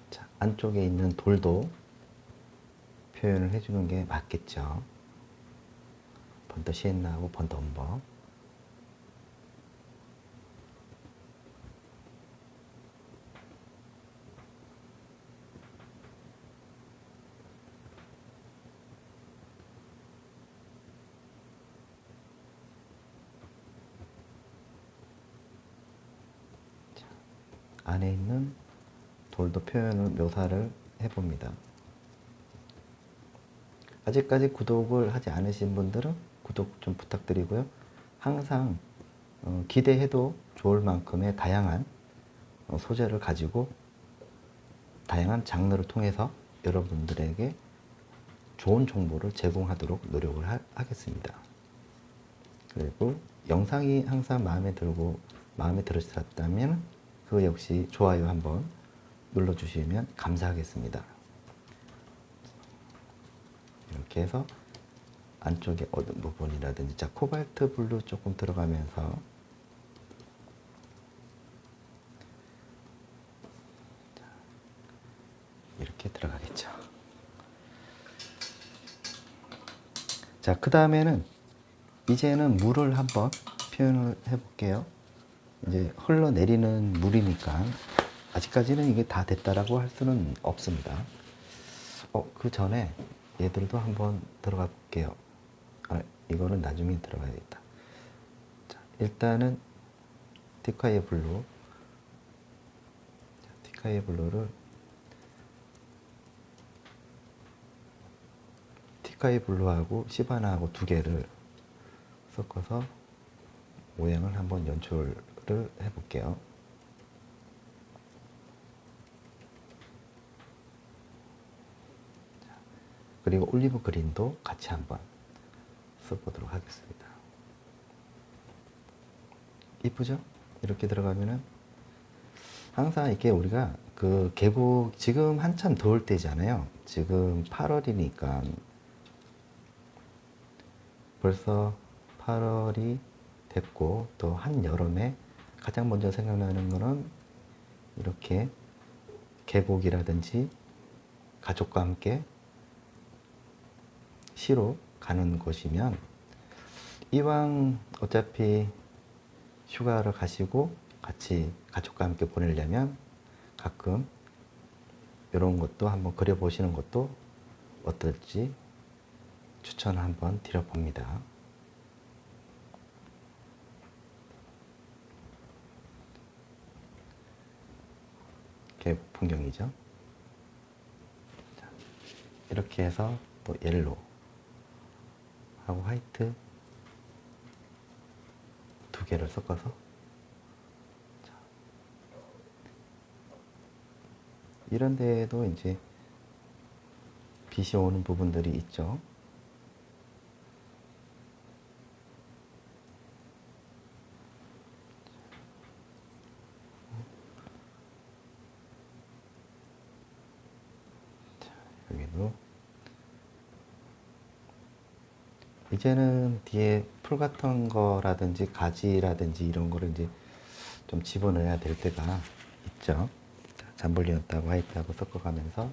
자, 안쪽에 있는 돌도 표현을 해주는 게 맞겠죠. 번더 시엔나하고 번더 엄버. 안에 있는 돌도 표현을 묘사를 해봅니다. 아직까지 구독을 하지 않으신 분들은 구독 좀 부탁드리고요. 항상 기대해도 좋을 만큼의 다양한 소재를 가지고 다양한 장르를 통해서 여러분들에게 좋은 정보를 제공하도록 노력을 하겠습니다. 그리고 영상이 항상 마음에 들으셨다면 그 역시 좋아요 한번 눌러주시면 감사하겠습니다. 이렇게 해서 안쪽에 어두운 부분이라든지 자 코발트 블루 조금 들어가면서 이렇게 들어가겠죠. 자, 그 다음에는 이제는 물을 한번 표현을 해볼게요. 이제 흘러내리는 물이니까 아직까지는 이게 다 됐다라고 할 수는 없습니다. 그 전에 얘들도 한번 들어가 볼게요. 이거는 나중에 들어가야겠다. 자, 일단은 티카이어 블루. 티카이어 블루를 티카이 블루하고 시바나하고 두 개를 섞어서 모양을 한번 연출을 해볼게요. 그리고 올리브 그린도 같이 한번 써보도록 하겠습니다. 이쁘죠? 이렇게 들어가면은 항상 이렇게 우리가 그 계곡 지금 한참 더울 때잖아요. 지금 8월이니까 벌써 8월이 됐고 또 한여름에 가장 먼저 생각나는 거는 이렇게 계곡이라든지 가족과 함께 시로 가는 곳이면 이왕 어차피 휴가를 가시고 같이 가족과 함께 보내려면 가끔 이런 것도 한번 그려보시는 것도 어떨지 추천을 한번 드려봅니다. 계곡 풍경이죠. 자, 이렇게 해서 또 옐로우 하고 화이트 두 개를 섞어서 자, 이런 데에도 이제 빛이 오는 부분들이 있죠. 자, 여기도 이제는 뒤에 풀 같은 거라든지 가지라든지 이런 거를 이제 좀 집어넣어야 될 때가 있죠. 잠블리언하고 화이트하고 섞어가면서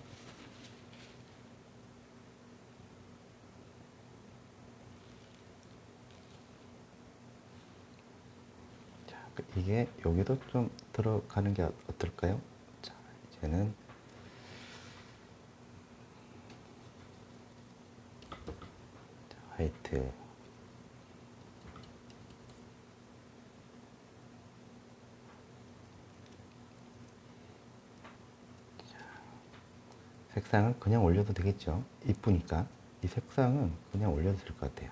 자, 이게 여기도 좀 들어가는 게 어떨까요? 자, 이제는 화이트 색상은 그냥 올려도 되겠죠. 이쁘니까 이 색상은 그냥 올려도 될 것 같아요.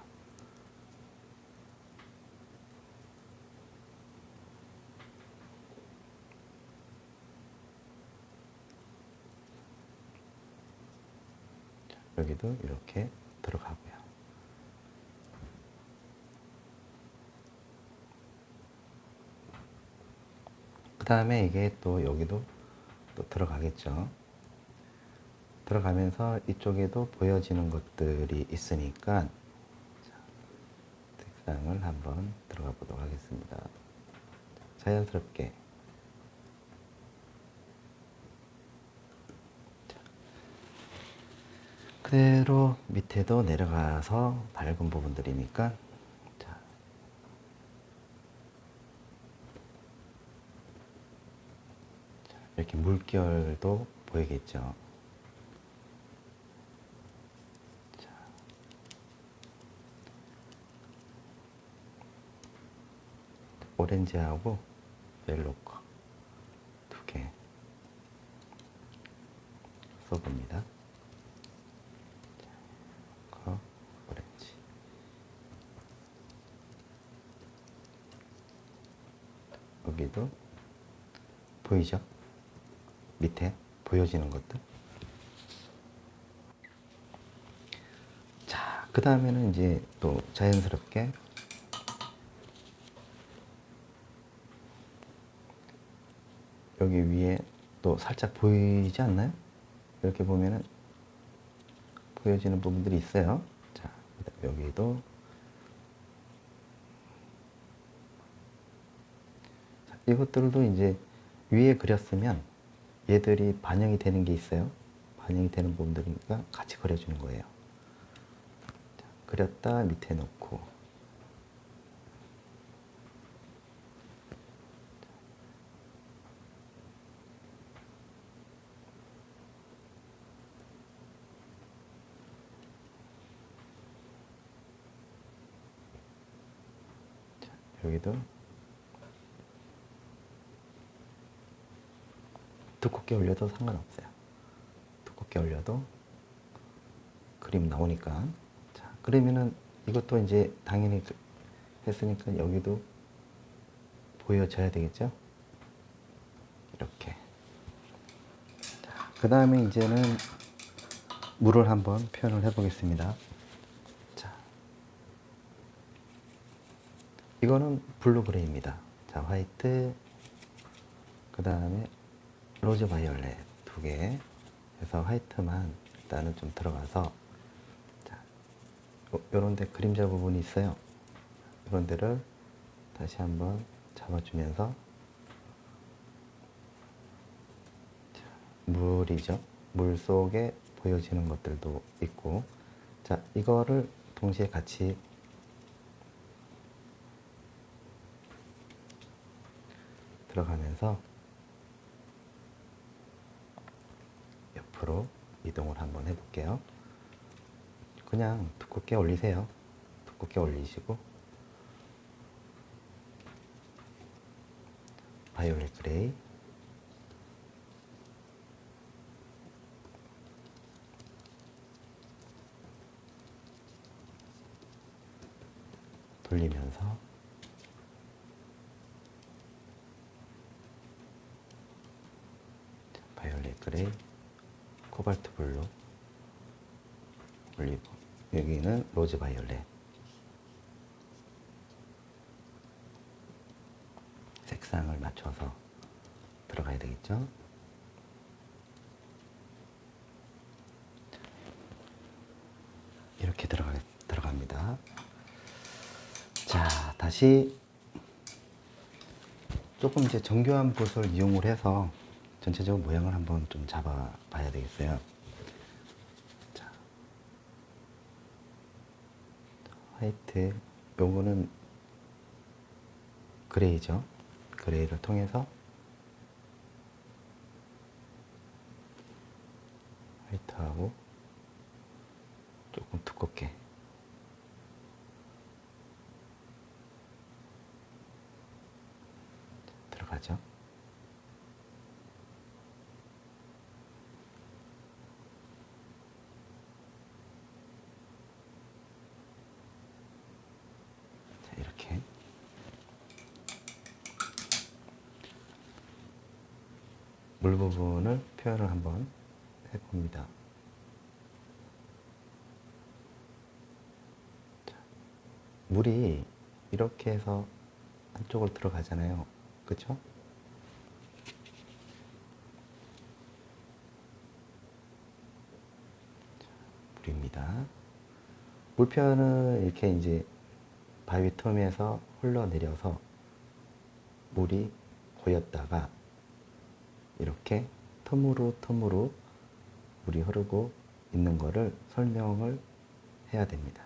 여기도 이렇게 들어가고요. 그 다음에 이게 또 여기도 또 들어가겠죠. 들어가면서 이쪽에도 보여지는 것들이 있으니까 색상을 한번 들어가 보도록 하겠습니다. 자연스럽게 그대로 밑에도 내려가서 밝은 부분들이니까 이렇게 물결도 보이겠죠. 오렌지하고 옐로우 거 두 개 써봅니다. 오렌지. 여기도 보이죠? 밑에 보여지는 것들. 자, 그 다음에는 이제 또 자연스럽게 여기 위에 또 살짝 보이지 않나요? 이렇게 보면은 보여지는 부분들이 있어요. 자, 여기도 자, 이것들도 이제 위에 그렸으면 얘들이 반영이 되는 게 있어요. 반영이 되는 부분들이니까 같이 그려주는 거예요. 자, 그렸다 밑에 놓고 자, 여기도 두껍게 올려도 상관없어요. 두껍게 올려도 그림 나오니까. 자, 그러면은 이것도 이제 당연히 했으니까 여기도 보여져야 되겠죠? 이렇게. 자, 그 다음에 이제는 물을 한번 표현을 해 보겠습니다. 자, 이거는 블루 그레이입니다. 자, 화이트, 그 다음에 로즈 바이올렛 두 개 해서 화이트만 일단은 좀 들어가서, 자, 요런 데 그림자 부분이 있어요. 이런 데를 다시 한번 잡아주면서, 자, 물이죠. 물 속에 보여지는 것들도 있고, 자, 이거를 동시에 같이 들어가면서 옆으로 이동을 한번 해볼게요. 그냥 두껍게 올리세요. 두껍게 올리시고 바이올렛 그레이, 돌리면서 바이올렛 그레이, 코발트 블루 올리고, 여기는 로즈 바이올렛, 색상을 맞춰서 들어가야 되겠죠. 이렇게 들어갑니다. 자, 다시 조금 이제 정교한 붓을 이용을 해서 전체적으로 모양을 한번 좀 잡아 봐야 되겠어요. 자, 화이트, 요거는 그레이죠. 그레이를 통해서 화이트하고 조금 두껍게 들어가죠. 자, 이렇게 물 부분을 표현을 한번 해봅니다. 자, 물이 이렇게 해서 한쪽으로 들어가잖아요. 그쵸? 물입니다. 물표현은 이렇게 이제 바위 틈에서 흘러내려서 물이 고였다가 이렇게 틈으로 물이 흐르고 있는 거를 설명을 해야 됩니다.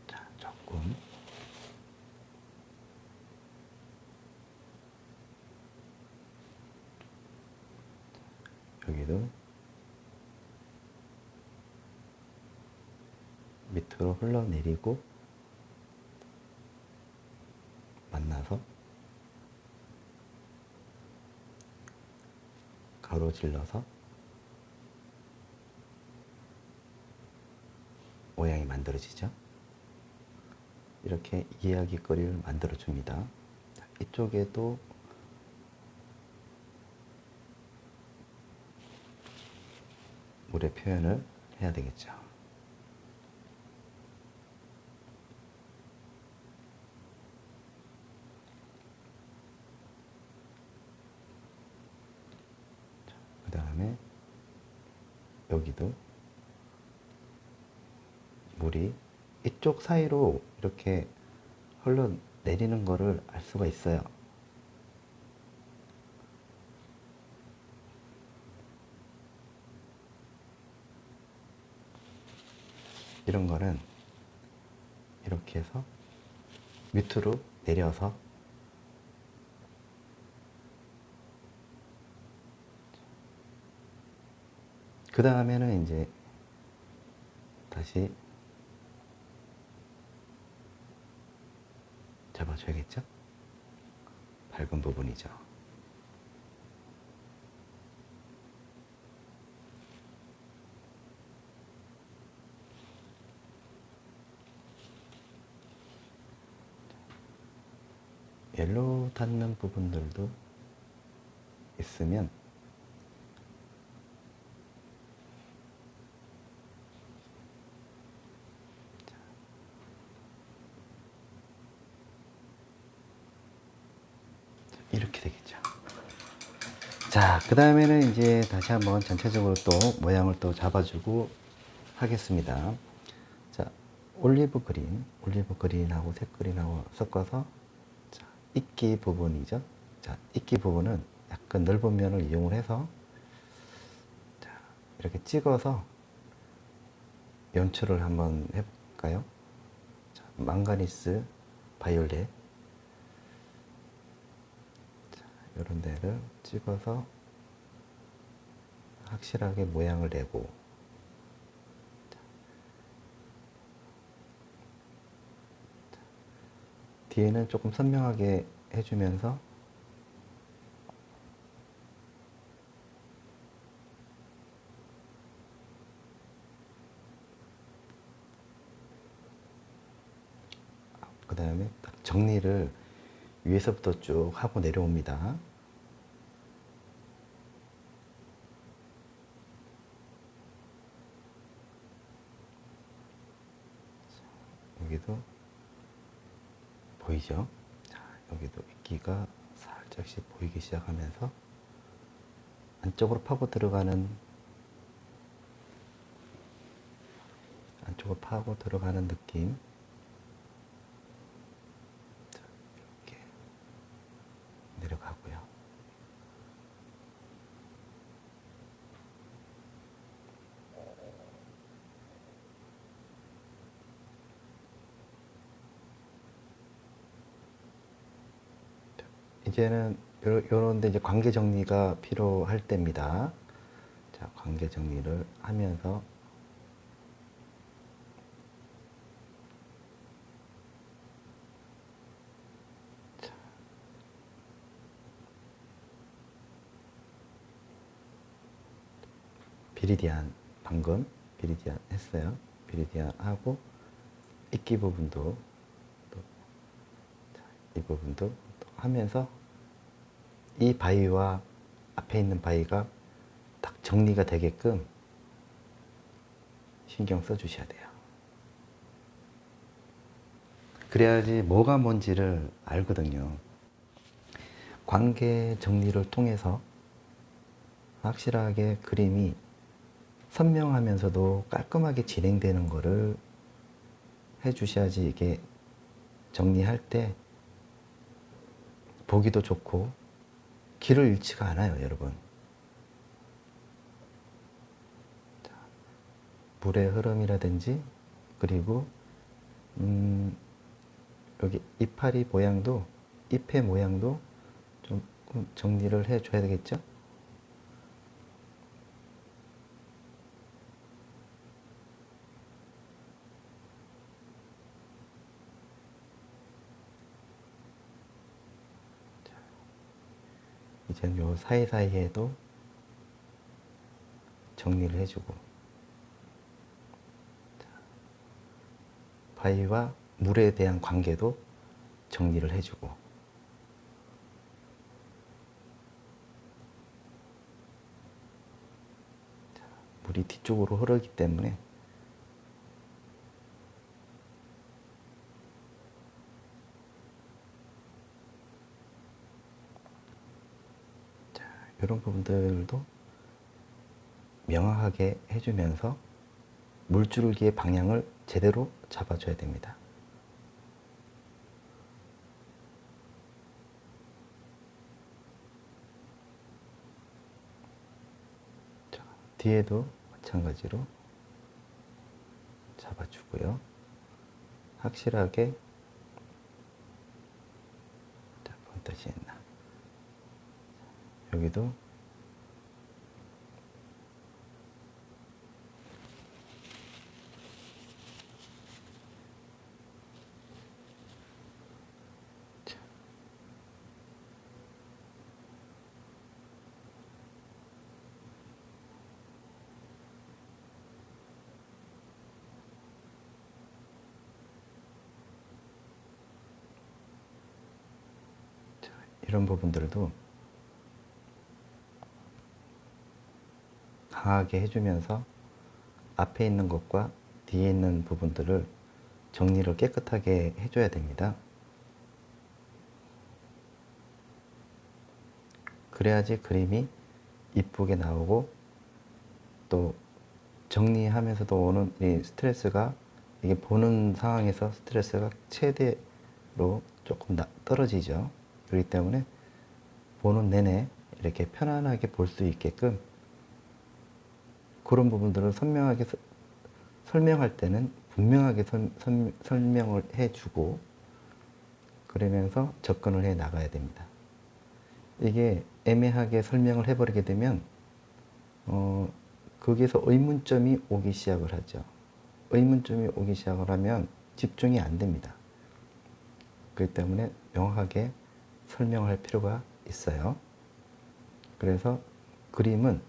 자, 조금 여기도 밑으로 흘러내리고 만나서 가로질러서 모양이 만들어지죠. 이렇게 이야기거리를 만들어 줍니다. 이쪽에도 물의 표현을 해야 되겠죠. 그 다음에 여기도 물이 이쪽 사이로 이렇게 흘러내리는 거를 알 수가 있어요. 이런 거는 이렇게 해서 밑으로 내려서 그 다음에는 이제 다시 잡아줘야겠죠? 밝은 부분이죠. 옐로우 닿는 부분들도 있으면 이렇게 되겠죠. 자, 그 다음에는 이제 다시 한번 전체적으로 또 모양을 또 잡아주고 하겠습니다. 자, 올리브 그린하고 색 그린하고 섞어서 자, 이끼 부분이죠. 자, 이끼 부분은 약간 넓은 면을 이용을 해서 자, 이렇게 찍어서 연출을 한번 해볼까요? 자, 망가니스 바이올렛 이런 데를 찍어서 확실하게 모양을 내고 뒤에는 조금 선명하게 해주면서 그 다음에 딱 정리를 위에서부터 쭉 하고 내려옵니다. 여기도 보이죠? 자, 여기도 이끼가 살짝씩 보이기 시작하면서 안쪽으로 파고 들어가는 느낌. 자, 이렇게 내려가고요. 이제는 요런데 이제 관계 정리가 필요할 때입니다. 자, 관계 정리를 하면서 비리디안 방금 비리디안 했어요. 비리디안 하고 이끼 부분도 또 이 부분도 또 하면서 이 바위와 앞에 있는 바위가 딱 정리가 되게끔 신경 써 주셔야 돼요. 그래야지 뭐가 뭔지를 알거든요. 관계 정리를 통해서 확실하게 그림이 선명하면서도 깔끔하게 진행되는 거를 해 주셔야지 이게 정리할 때 보기도 좋고 길을 잃지가 않아요, 여러분. 자, 물의 흐름이라든지 그리고 여기 이파리 모양도 잎의 모양도 좀 정리를 해 줘야 되겠죠? 이제 요 사이사이에도 정리를 해주고 바위와 물에 대한 관계도 정리를 해주고 물이 뒤쪽으로 흐르기 때문에 자, 이런 부분들도 명확하게 해주면서 물줄기의 방향을 제대로 잡아줘야 됩니다. 자, 뒤에도 마찬가지로 잡아주고요. 확실하게 자, 뭔 뜻이 있나? 여기도 이런 부분들도 강하게 해주면서 앞에 있는 것과 뒤에 있는 부분들을 정리를 깨끗하게 해줘야 됩니다. 그래야지 그림이 이쁘게 나오고 또 정리하면서도 오는 이 스트레스가 이게 보는 상황에서 스트레스가 최대로 조금 떨어지죠. 그렇기 때문에 보는 내내 이렇게 편안하게 볼 수 있게끔 그런 부분들을 선명하게 설명할 때는 분명하게 설명을 해주고 그러면서 접근을 해 나가야 됩니다. 이게 애매하게 설명을 해버리게 되면 거기에서 의문점이 오기 시작을 하죠. 의문점이 오기 시작을 하면 집중이 안 됩니다. 그렇기 때문에 명확하게 설명할 필요가 있어요. 그래서 그림은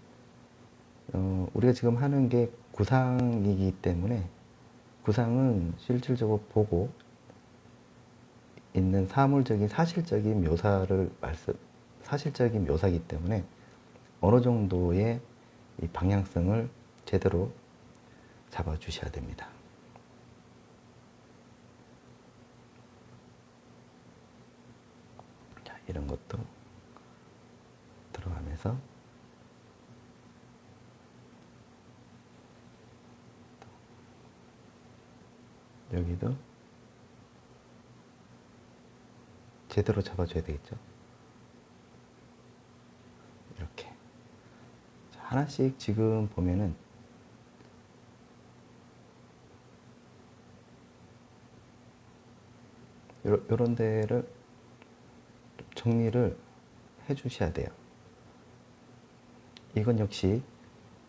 우리가 지금 하는 게 구상이기 때문에 구상은 실질적으로 보고 있는 사물적인 사실적인 사실적인 묘사이기 때문에 어느 정도의 이 방향성을 제대로 잡아 주셔야 됩니다. 자, 이런 것도 들어가면서 여기도 제대로 잡아줘야 되겠죠. 이렇게 자, 하나씩 지금 보면은 요런 데를 정리를 해 주셔야 돼요. 이건 역시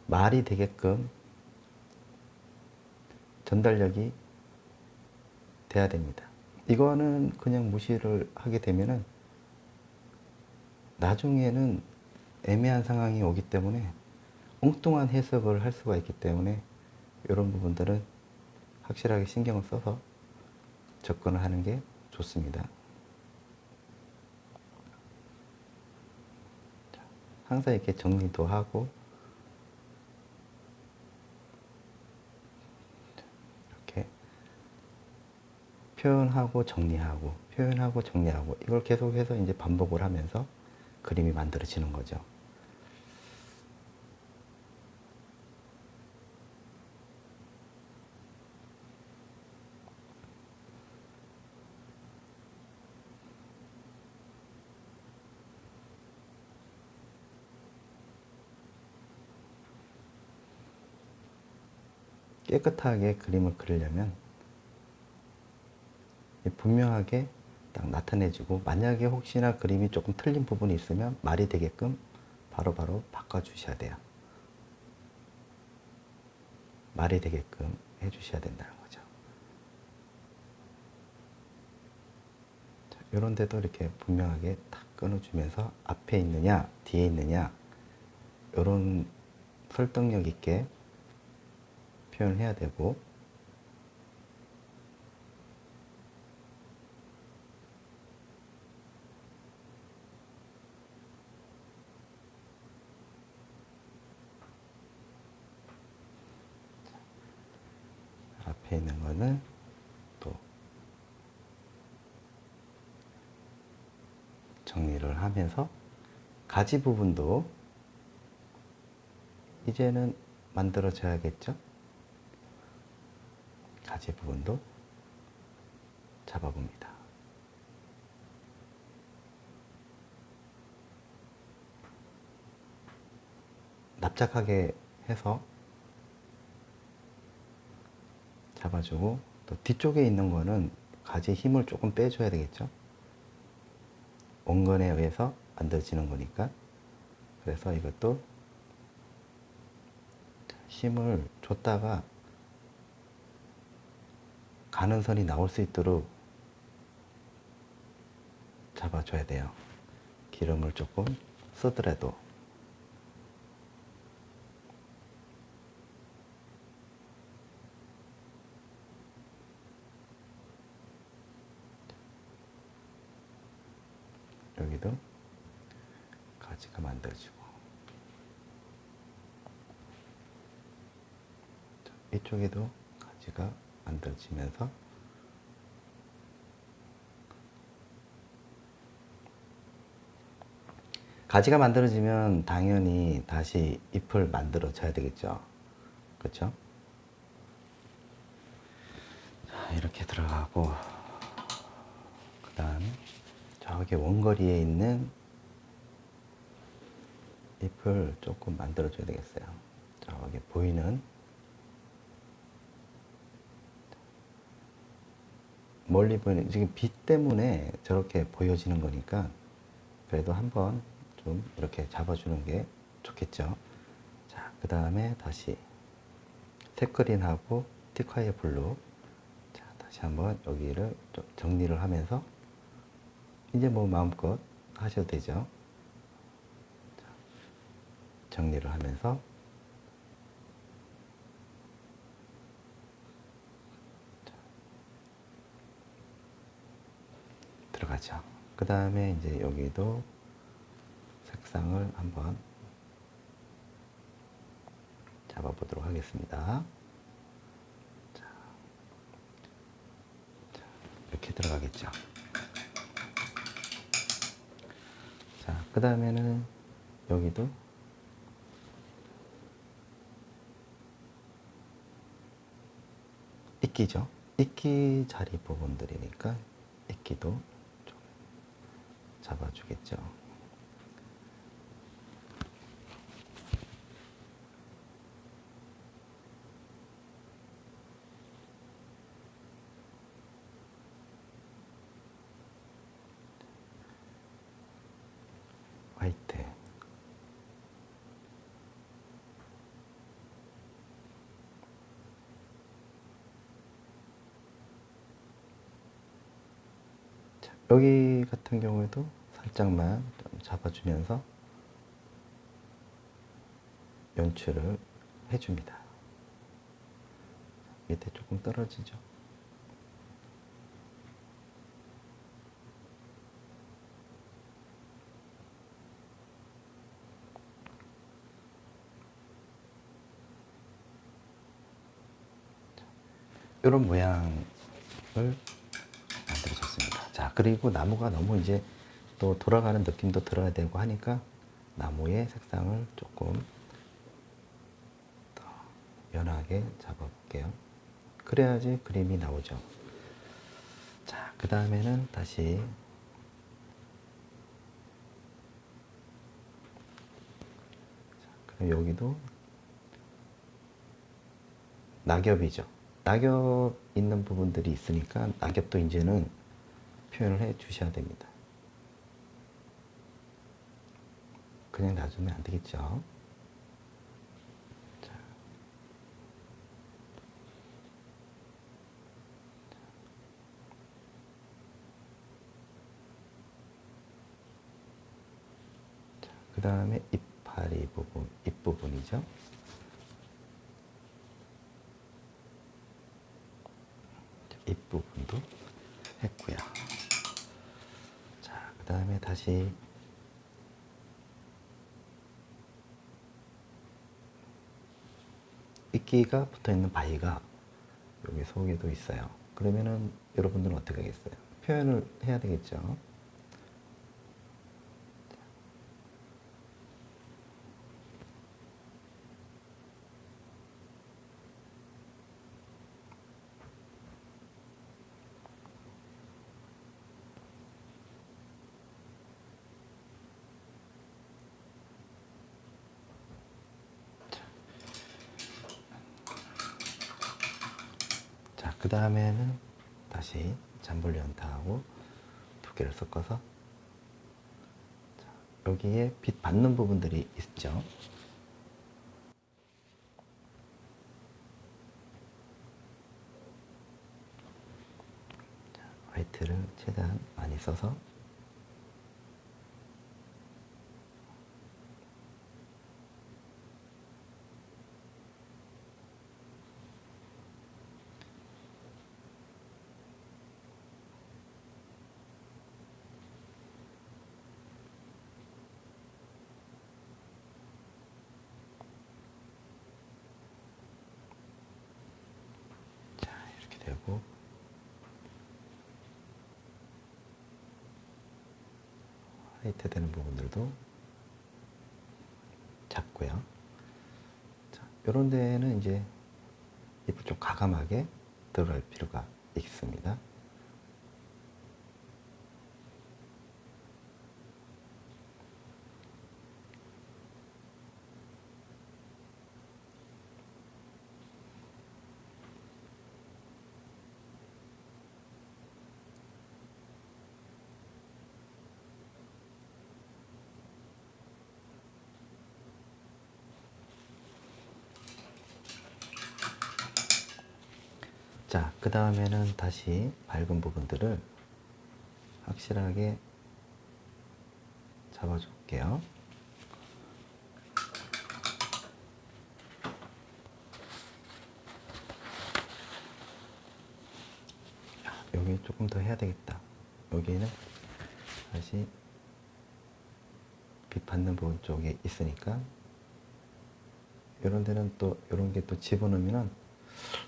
말이 되게끔 전달력이 돼야 됩니다. 이거는 그냥 무시를 하게 되면은 나중에는 애매한 상황이 오기 때문에 엉뚱한 해석을 할 수가 있기 때문에 이런 부분들은 확실하게 신경을 써서 접근을 하는 게 좋습니다. 항상 이렇게 정리도 하고 이렇게 표현하고 정리하고 표현하고 정리하고 이걸 계속해서 이제 반복을 하면서 그림이 만들어지는 거죠. 깨끗하게 그림을 그리려면 분명하게 딱 나타내주고, 만약에 혹시나 그림이 조금 틀린 부분이 있으면 말이 되게끔 바로바로 바꿔주셔야 돼요. 말이 되게끔 해주셔야 된다는 거죠. 이런 데도 이렇게 분명하게 딱 끊어주면서 앞에 있느냐 뒤에 있느냐 이런 설득력 있게 표현을 해야 되고, 앞에 있는 거는 또 정리를 하면서 가지 부분도 이제는 만들어져야겠죠. 가지 부분도 잡아봅니다. 납작하게 해서 잡아주고, 또 뒤쪽에 있는 거는 가지 힘을 조금 빼줘야 되겠죠. 원근에 의해서 만들어지는 거니까. 그래서 이것도 힘을 줬다가 가는 선이 나올 수 있도록 잡아줘야 돼요. 기름을 조금 쓰더라도. 여기도 가지가 만들어지고, 이쪽에도 가지가 만들어지면서 가지가 만들어지면 당연히 다시 잎을 만들어줘야 되겠죠. 그렇죠? 자, 이렇게 들어가고, 그 다음 저기 원거리에 있는 잎을 조금 만들어줘야 되겠어요. 저기 보이는, 멀리 보이는, 지금 빛 때문에 저렇게 보여지는 거니까 그래도 한번 좀 이렇게 잡아주는 게 좋겠죠. 자, 그 다음에 다시 색그린하고 티콰이어 블루, 자, 다시 한번 여기를 좀 정리를 하면서 이제 뭐 마음껏 하셔도 되죠. 자, 정리를 하면서 들어가죠. 그 다음에 이제 여기도 색상을 한번 잡아보도록 하겠습니다. 자, 이렇게 들어가겠죠. 자, 그 다음에는 여기도 이끼죠. 이끼 자리 부분들이니까 이끼도 좀 잡아주겠죠. 화이트. 자, 여기 같은 경우에도 살짝만 좀 잡아주면서 연출을 해줍니다. 밑에 조금 떨어지죠. 이런 모양을 만들어줬습니다. 자, 그리고 나무가 너무 이제 또 돌아가는 느낌도 들어야 되고 하니까 나무의 색상을 조금 더 연하게 잡아볼게요. 그래야지 그림이 나오죠. 자, 그 다음에는 다시 그럼 여기도 낙엽이죠. 낙엽 있는 부분들이 있으니까 낙엽도 이제는 표현을 해 주셔야 됩니다. 그냥 놔두면 안 되겠죠. 자. 그 다음에 이파리 부분, 잎부분이죠. 잎부분도 했고요. 자, 그 다음에 다시 이끼가 붙어있는 바위가 여기 속에도 있어요. 그러면은 여러분들은 어떻게 하겠어요? 표현을 해야 되겠죠. 자, 그 다음에는 다시 잔불 연타하고 두 개를 섞어서 자, 여기에 빛 받는 부분들이 있죠. 자, 화이트를 최대한 많이 써서 이렇게 되고 화이트 되는 부분들도 잡고요. 자, 이런 데는 이제 잎을 좀 과감하게 들어갈 필요가 있습니다. 자, 그 다음에는 다시 밝은 부분들을 확실하게 잡아줄게요. 여기 조금 더 해야 되겠다. 여기는 다시 빛 받는 부분 쪽에 있으니까 이런 데는 또 이런 게 또 집어넣으면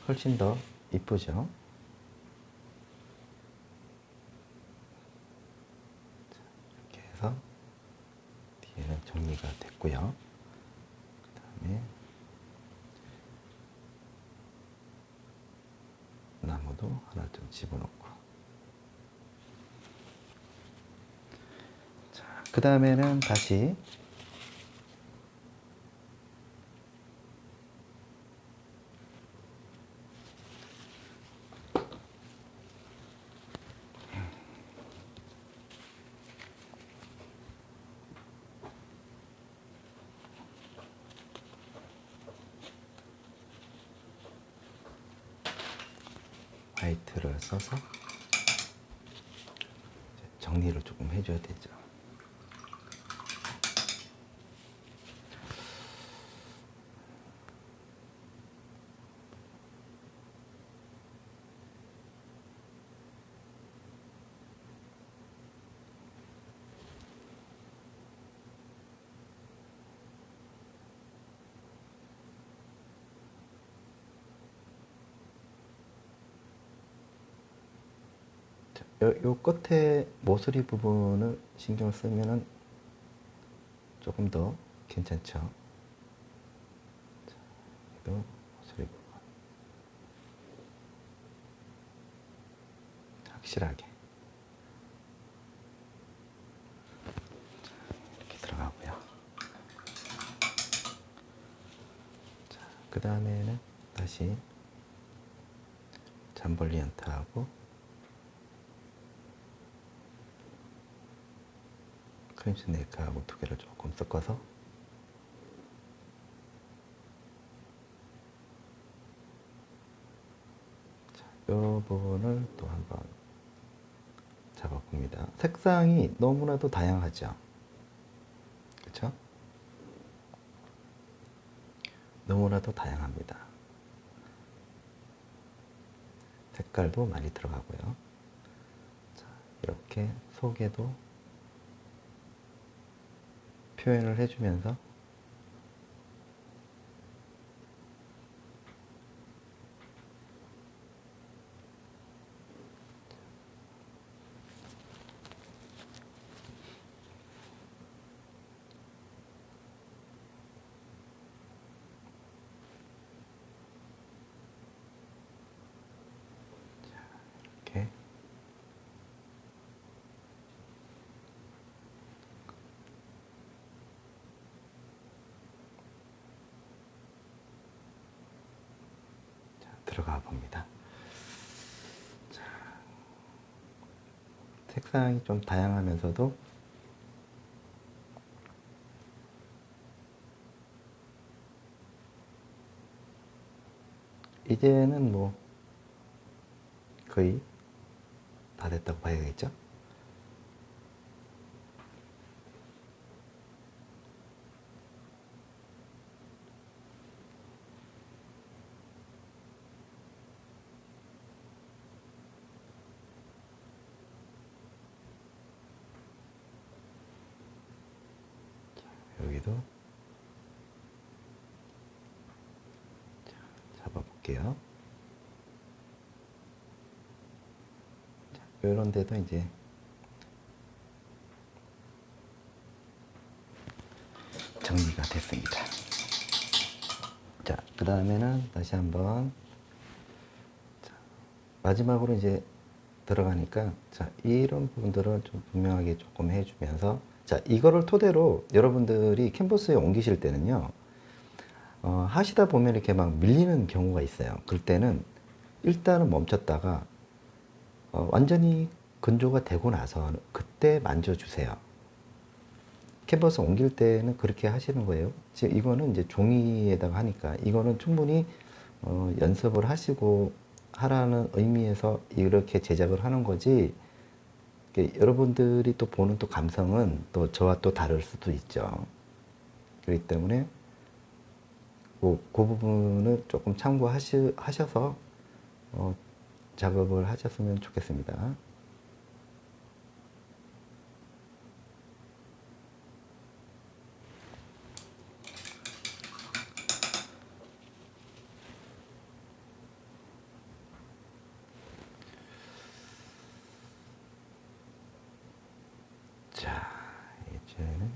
훨씬 더 이쁘죠. 이렇게 해서 뒤에는 정리가 됐고요. 그 다음에 나무도 하나 좀 집어넣고 자, 그 다음에는 다시 화이트를 써서 정리를 조금 해줘야 되죠. 요 끝에 모서리 부분을 신경 쓰면은 조금 더 괜찮죠. 자, 또 모서리 부분 확실하게 이렇게 들어가고요. 자, 그 다음에는 다시 잠벌리 연타하고 크림슨 네이크하고 두 개를 조금 섞어서 이 부분을 또 한번 잡아봅니다. 색상이 너무나도 다양하죠. 그렇죠? 너무나도 다양합니다. 색깔도 많이 들어가고요. 자, 이렇게 속에도 표현을 해주면서 이렇게 들어가 봅니다. 자, 색상이 좀 다양하면서도 이제는 뭐 거의 다 됐다고 봐야겠죠? 여기도 잡아볼게요. 이런 데도 이제 정리가 됐습니다. 자, 그 다음에는 다시 한번 자, 마지막으로 이제 들어가니까 자, 이런 부분들을 좀 분명하게 조금 해주면서 자, 이거를 토대로 여러분들이 캔버스에 옮기실 때는요, 하시다 보면 이렇게 막 밀리는 경우가 있어요. 그럴 때는 일단은 멈췄다가 완전히 건조가 되고 나서 그때 만져주세요. 캔버스 옮길 때는 그렇게 하시는 거예요. 지금 이거는 이제 종이에다가 하니까 이거는 충분히 연습을 하시고 하라는 의미에서 이렇게 제작을 하는 거지. 여러분들이 또 보는 또 감성은 또 저와 또 다를 수도 있죠. 그렇기 때문에 그 부분을 조금 참고하셔서 작업을 하셨으면 좋겠습니다. 자, 이제는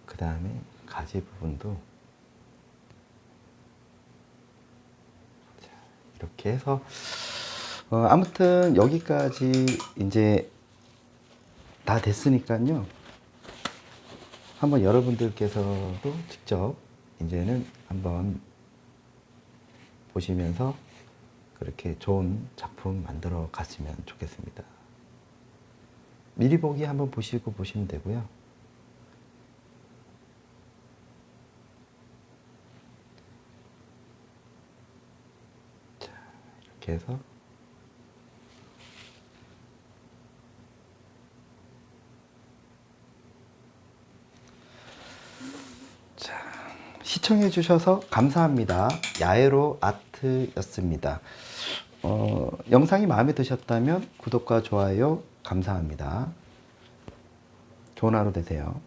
그 다음에 가지 부분도 이렇게 해서 아무튼 여기까지 이제 다 됐으니까요. 한번 여러분들께서도 직접 이제는 한번 보시면서 그렇게 좋은 작품 만들어 갔으면 좋겠습니다. 미리 보기 한번 보시고 보시면 되고요. 자, 이렇게 해서 시청해 주셔서 감사합니다. 야에로 아트였습니다. 영상이 마음에 드셨다면 구독과 좋아요 감사합니다. 좋은 하루 되세요.